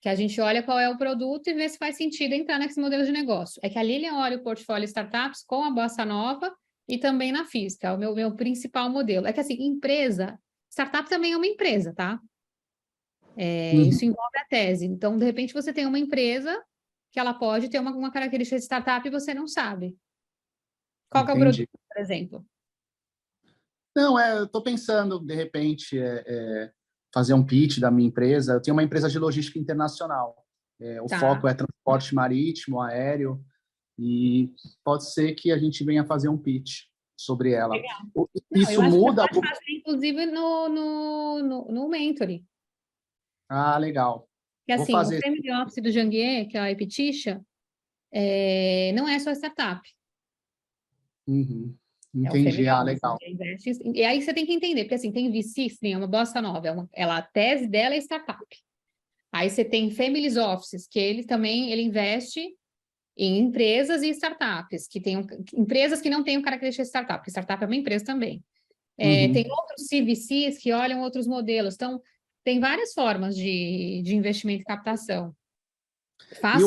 S3: que a gente olha qual é o produto e vê se faz sentido entrar nesse modelo de negócio. É que a Lilian olha o portfólio startups com a Bossa Nova e também na física, é o meu principal modelo. É que assim, startup também é uma empresa, tá? Isso envolve a tese. Então, de repente, você tem uma empresa que ela pode ter uma característica de startup e você não sabe. Qual que é o produto, por exemplo?
S9: Não, eu estou pensando, de repente, fazer um pitch da minha empresa. Eu tenho uma empresa de logística internacional. O foco é transporte marítimo, aéreo, e pode ser que a gente venha fazer um pitch sobre ela.
S3: Legal.
S9: Isso muda...
S3: Você pode fazer, inclusive, no Mentoring.
S9: Ah, legal.
S3: Que assim, o Family Office do Janguier, que é a Epitixa, não é só startup.
S9: Entendi, legal.
S3: E aí você tem que entender, porque assim, tem VC, tem uma Bossa Nova, a tese dela é startup. Aí você tem Family Offices, que ele investe em empresas e startups, que tem empresas que não têm característica de startup, porque startup é uma empresa também. Tem outros CVCs que olham outros modelos. Então, tem várias formas de investimento e captação.
S9: E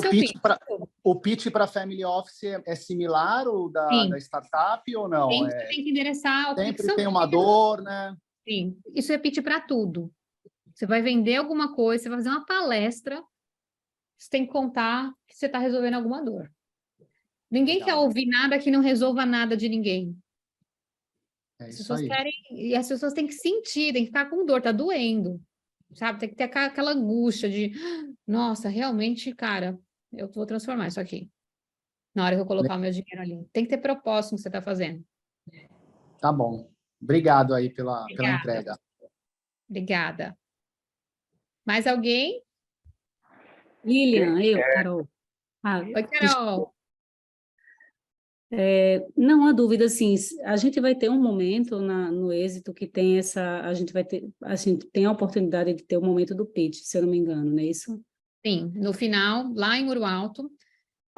S9: o pitch para Family Office é similar ao da startup ou não?
S3: Tem que endereçar...
S9: Sempre tem uma dor, né?
S3: Sim, isso é pitch para tudo. Você vai vender alguma coisa, você vai fazer uma palestra, você tem que contar que você está resolvendo alguma dor. Ninguém quer ouvir nada que não resolva nada de ninguém. As pessoas querem, e as pessoas têm que sentir, tem que ficar com dor, tá doendo, sabe? Tem que ter aquela angústia de, nossa, realmente, cara, eu vou transformar isso aqui. Na hora que eu colocar o meu dinheiro ali. Tem que ter propósito no que você está fazendo.
S9: Tá bom. Obrigado aí pela entrega.
S3: Obrigada. Mais alguém?
S13: Lilian, Carol.
S3: Oi, Carol.
S13: Não, uma dúvida, assim, a gente vai ter um momento no êxito que tem a gente tem a oportunidade de ter o momento do pitch, se eu não me engano, não é isso?
S3: Sim, no final, lá em Muro Alto.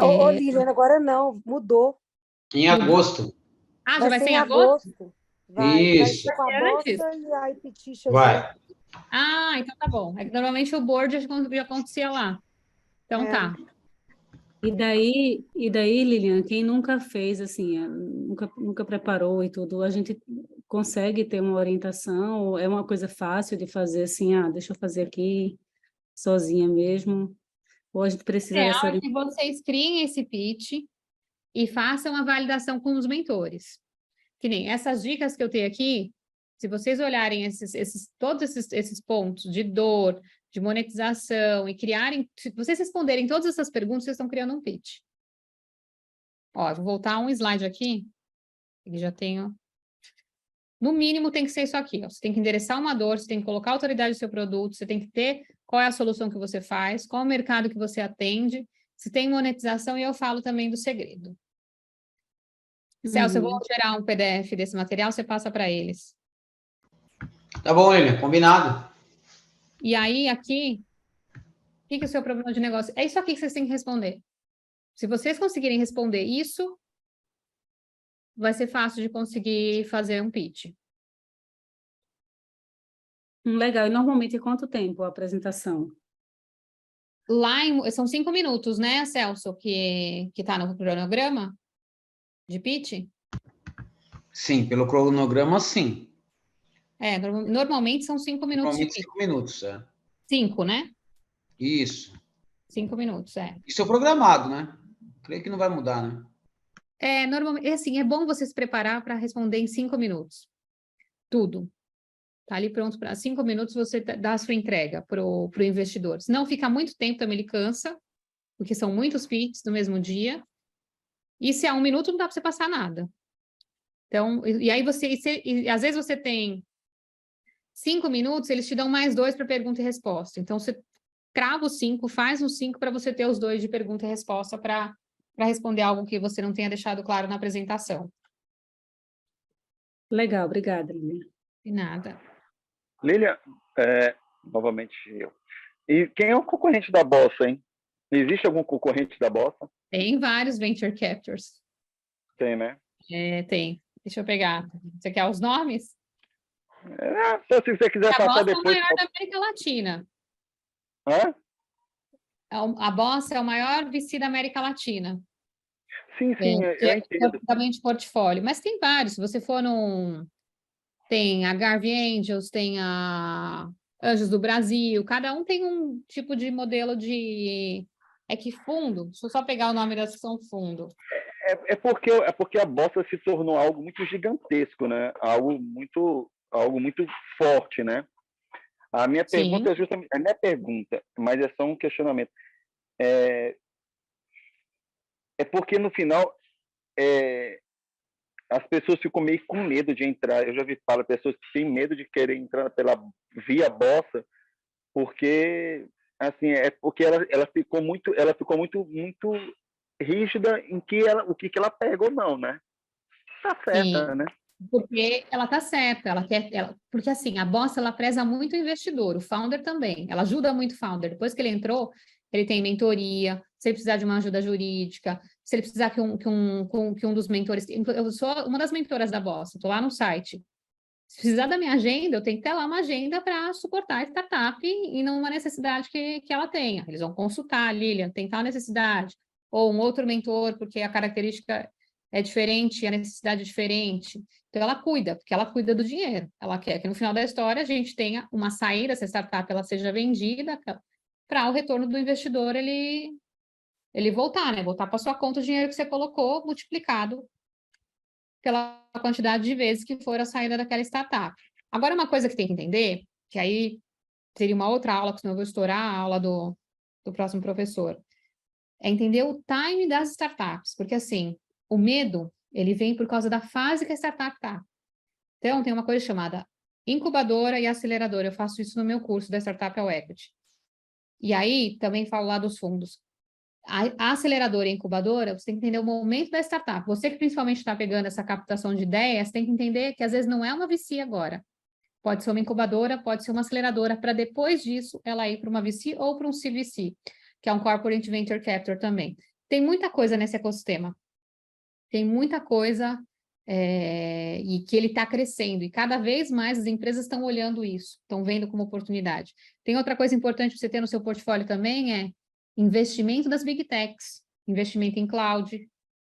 S14: Ô, Lilian, agora não, mudou.
S1: Em agosto.
S3: Já vai ser em agosto?
S14: Vai.
S1: Isso.
S14: Vai ser com a Bossa e a Epitixa.
S1: Vai.
S3: Então tá bom. Normalmente o board já acontecia lá. Então tá.
S13: E daí, Lilian, quem nunca fez, assim, nunca preparou e tudo, a gente consegue ter uma orientação? Ou é uma coisa fácil de fazer, assim, deixa eu fazer aqui, sozinha mesmo? Ou a gente precisa dessa
S3: orientação? Que vocês criem esse pitch e façam a validação com os mentores. Que nem essas dicas que eu tenho aqui, se vocês olharem todos esses pontos de dor, de monetização e criarem... Se vocês responderem todas essas perguntas, vocês estão criando um pitch. Eu vou voltar um slide aqui. Eu já tenho... No mínimo, tem que ser isso aqui. Você tem que endereçar uma dor, você tem que colocar a autoridade do seu produto, você tem que ter qual é a solução que você faz, qual é o mercado que você atende, se tem monetização, e eu falo também do segredo. Celso, eu vou gerar um PDF desse material, você passa para eles.
S1: Tá bom, Lilian, combinado.
S3: E aí, aqui, o que é o seu problema de negócio? É isso aqui que vocês têm que responder. Se vocês conseguirem responder isso, vai ser fácil de conseguir fazer um pitch.
S13: Legal. E normalmente, quanto tempo a apresentação?
S3: Lá são 5 minutos, né, Celso, que tá no cronograma de pitch?
S1: Sim, pelo cronograma, sim.
S3: Normalmente são 5 minutos.
S1: Normalmente 5 minutos,
S3: 5, né?
S1: Isso.
S3: 5 minutos,
S1: Isso é programado, né? Creio que não vai mudar, né?
S3: Normalmente, assim, é bom você se preparar para responder em 5 minutos. Tudo. Tá ali pronto para 5 minutos você dá a sua entrega pro investidor. Se não fica muito tempo também, ele cansa. porque são muitos pitches no mesmo dia. E se é 1 minuto, não dá para você passar nada. Então, e aí às vezes você tem 5 minutos, eles te dão mais 2 para pergunta e resposta. Então, você crava os 5, faz os 5 para você ter os 2 de pergunta e resposta para responder algo que você não tenha deixado claro na apresentação.
S13: Legal, obrigada, Lilian.
S3: De nada.
S2: Lilian, novamente eu. E quem é o concorrente da Bossa, hein? Existe algum concorrente da Bossa?
S3: Tem vários venture captures.
S2: Tem, né?
S3: Tem. Deixa eu pegar. Você quer os nomes?
S2: Se você quiser
S3: A
S2: passar
S3: Bossa
S2: depois.
S3: é o maior da América Latina.
S2: Hã?
S3: A Bossa é o maior VC da América Latina.
S2: Sim, eu entendo.
S3: Também de portfólio. Mas tem vários. Se você for tem a Garvey Angels, tem a Anjos do Brasil. Cada um tem um tipo de modelo de... É que fundo? Deixa eu só pegar o nome da ação fundo.
S2: É porque a Bossa se tornou algo muito gigantesco, né? Algo muito forte, né? A minha pergunta é justamente... Não é pergunta, mas é só um questionamento. É porque, no final, as pessoas ficam meio com medo de entrar. Eu já vi falar pessoas que têm medo de querer entrar via Bossa, porque, assim, porque ela ficou muito rígida em o que ela pega ou não, né? Tá certa, né?
S3: Porque ela tá certa, porque assim, a Bossa, ela preza muito o investidor, o founder também, ela ajuda muito o founder. Depois que ele entrou, ele tem mentoria, se ele precisar de uma ajuda jurídica, se ele precisar que um dos mentores... Eu sou uma das mentoras da Bossa, estou lá no site. Se precisar da minha agenda, eu tenho que ter lá uma agenda para suportar a startup e numa necessidade que ela tenha. Eles vão consultar, Lilian, tem tal necessidade, ou um outro mentor, porque a característica é diferente, a necessidade é diferente. Então, ela cuida, porque ela cuida do dinheiro. Ela quer que, no final da história, a gente tenha uma saída, se a startup ela seja vendida, para o retorno do investidor ele voltar, né? Voltar para sua conta o dinheiro que você colocou, multiplicado pela quantidade de vezes que for a saída daquela startup. Agora, uma coisa que tem que entender, que aí seria uma outra aula, que senão eu vou estourar a aula do próximo professor, é entender o time das startups, porque, assim, o medo, ele vem por causa da fase que a startup está. Então, tem uma coisa chamada incubadora e aceleradora. Eu faço isso no meu curso da Startup ao Equity. E aí, também falo lá dos fundos. A aceleradora e a incubadora, você tem que entender o momento da startup. Você que principalmente está pegando essa captação de ideias, tem que entender que às vezes não é uma VC agora. Pode ser uma incubadora, pode ser uma aceleradora, para depois disso ela ir para uma VC ou para um CVC, que é um Corporate Venture Capital também. Tem muita coisa nesse ecossistema. Tem muita coisa e que ele está crescendo. E cada vez mais as empresas estão olhando isso, estão vendo como oportunidade. Tem outra coisa importante para você ter no seu portfólio também, investimento das Big Techs, investimento em cloud,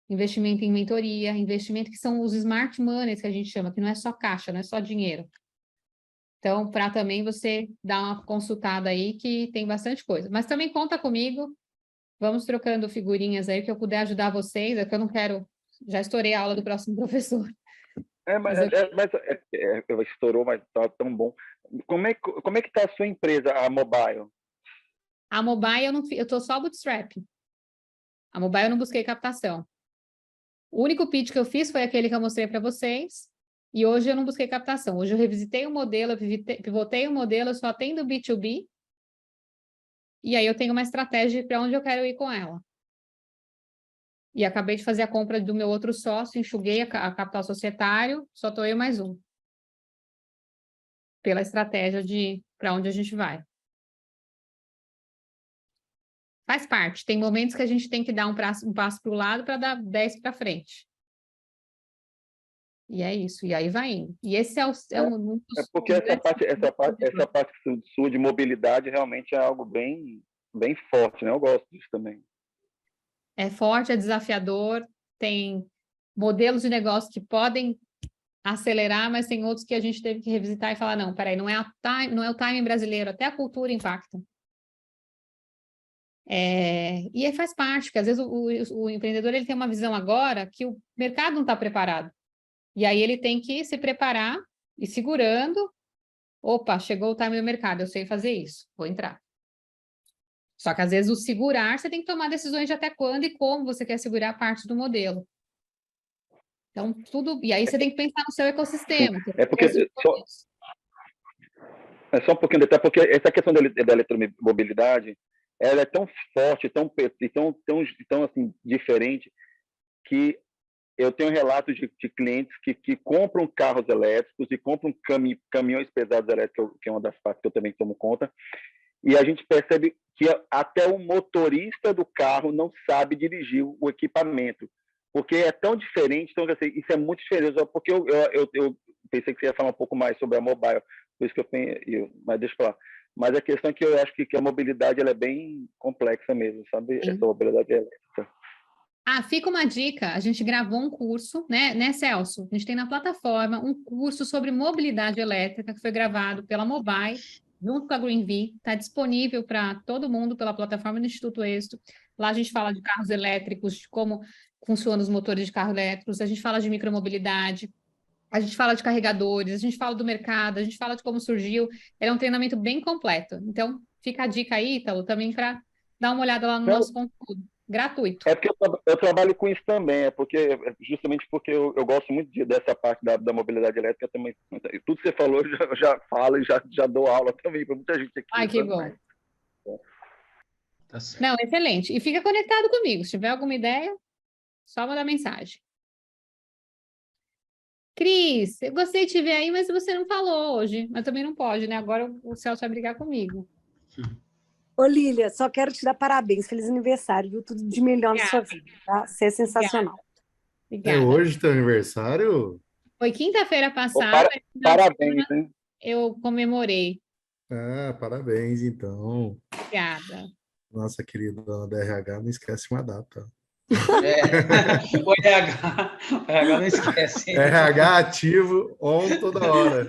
S3: investimento em mentoria, investimento que são os smart monies que a gente chama, que não é só caixa, não é só dinheiro. Então, para também você dar uma consultada aí, que tem bastante coisa. Mas também conta comigo, vamos trocando figurinhas aí, que eu puder ajudar vocês, é que eu não quero... Já estourei a aula do próximo professor.
S2: Estourou, mas tá tão bom. Como é que tá a sua empresa, a Mobile?
S3: A Mobile, eu tô só bootstrap. A Mobile eu não busquei captação. O único pitch que eu fiz foi aquele que eu mostrei para vocês, e hoje eu não busquei captação. Hoje eu revisitei o modelo, eu pivotei o modelo, eu só atendo B2B, e aí eu tenho uma estratégia para onde eu quero ir com ela. E acabei de fazer a compra do meu outro sócio, enxuguei a capital societário, só estou eu mais um. Pela estratégia de para onde a gente vai. Faz parte. Tem momentos que a gente tem que dar um passo para o lado para dar 10 para frente. E é isso. E aí vai indo. E esse
S2: porque essa parte sua de mobilidade realmente é algo bem forte, né? Eu gosto disso também.
S3: É forte, é desafiador, tem modelos de negócio que podem acelerar, mas tem outros que a gente teve que revisitar e falar, não, peraí, não é o timing brasileiro, até a cultura impacta. E aí faz parte, porque às vezes o empreendedor ele tem uma visão agora que o mercado não está preparado. E aí ele tem que se preparar e segurando, opa, chegou o timing do mercado, eu sei fazer isso, vou entrar. Só que às vezes o segurar, você tem que tomar decisões de até quando e como você quer segurar parte do modelo. Então, tudo. E aí você tem que pensar no seu ecossistema.
S2: É porque só um pouquinho, até porque essa questão da eletromobilidade, ela é tão forte, tão assim, diferente, que eu tenho relatos de clientes que compram carros elétricos e compram caminhões pesados elétricos, que é uma das partes que eu também tomo conta, e a gente percebe que até o motorista do carro não sabe dirigir o equipamento, porque é tão diferente. Então, assim, isso é muito diferente, porque eu pensei que você ia falar um pouco mais sobre a mobile, por isso que mas deixa eu falar. Mas a questão é que eu acho que a mobilidade ela é bem complexa mesmo, sabe?
S3: Sim.
S2: Essa mobilidade elétrica.
S3: Fica uma dica, a gente gravou um curso, né, Celso? A gente tem na plataforma um curso sobre mobilidade elétrica que foi gravado pela Mobile, junto com a GreenV, está disponível para todo mundo pela plataforma do Instituto Êxito. Lá a gente fala de carros elétricos, de como funcionam os motores de carros elétricos, a gente fala de micromobilidade, a gente fala de carregadores, a gente fala do mercado, a gente fala de como surgiu. É um treinamento bem completo. Então, fica a dica aí, Ítalo, também para dar uma olhada lá no nosso conteúdo. Gratuito.
S2: É porque eu trabalho com isso também, justamente porque eu gosto muito dessa parte da mobilidade elétrica também. Tudo que você falou, eu já falo e já dou aula também para muita gente aqui.
S3: Ai, que bom. Não, excelente. E fica conectado comigo. Se tiver alguma ideia, só mandar mensagem. Cris, eu gostei de te ver aí, mas você não falou hoje. Mas também não pode, né? Agora o Celso vai brigar comigo.
S14: Ô, Lília, só quero te dar parabéns. Feliz aniversário, viu? Tudo de melhor na sua vida, tá? Você é sensacional.
S3: Obrigada.
S6: É hoje teu aniversário?
S3: Foi quinta-feira passada.
S2: Parabéns, hein?
S3: Eu comemorei.
S6: Parabéns, então.
S3: Obrigada.
S6: Nossa querida dona da RH, não esquece uma data.
S1: O RH não esquece.
S6: RH ativo, on toda hora.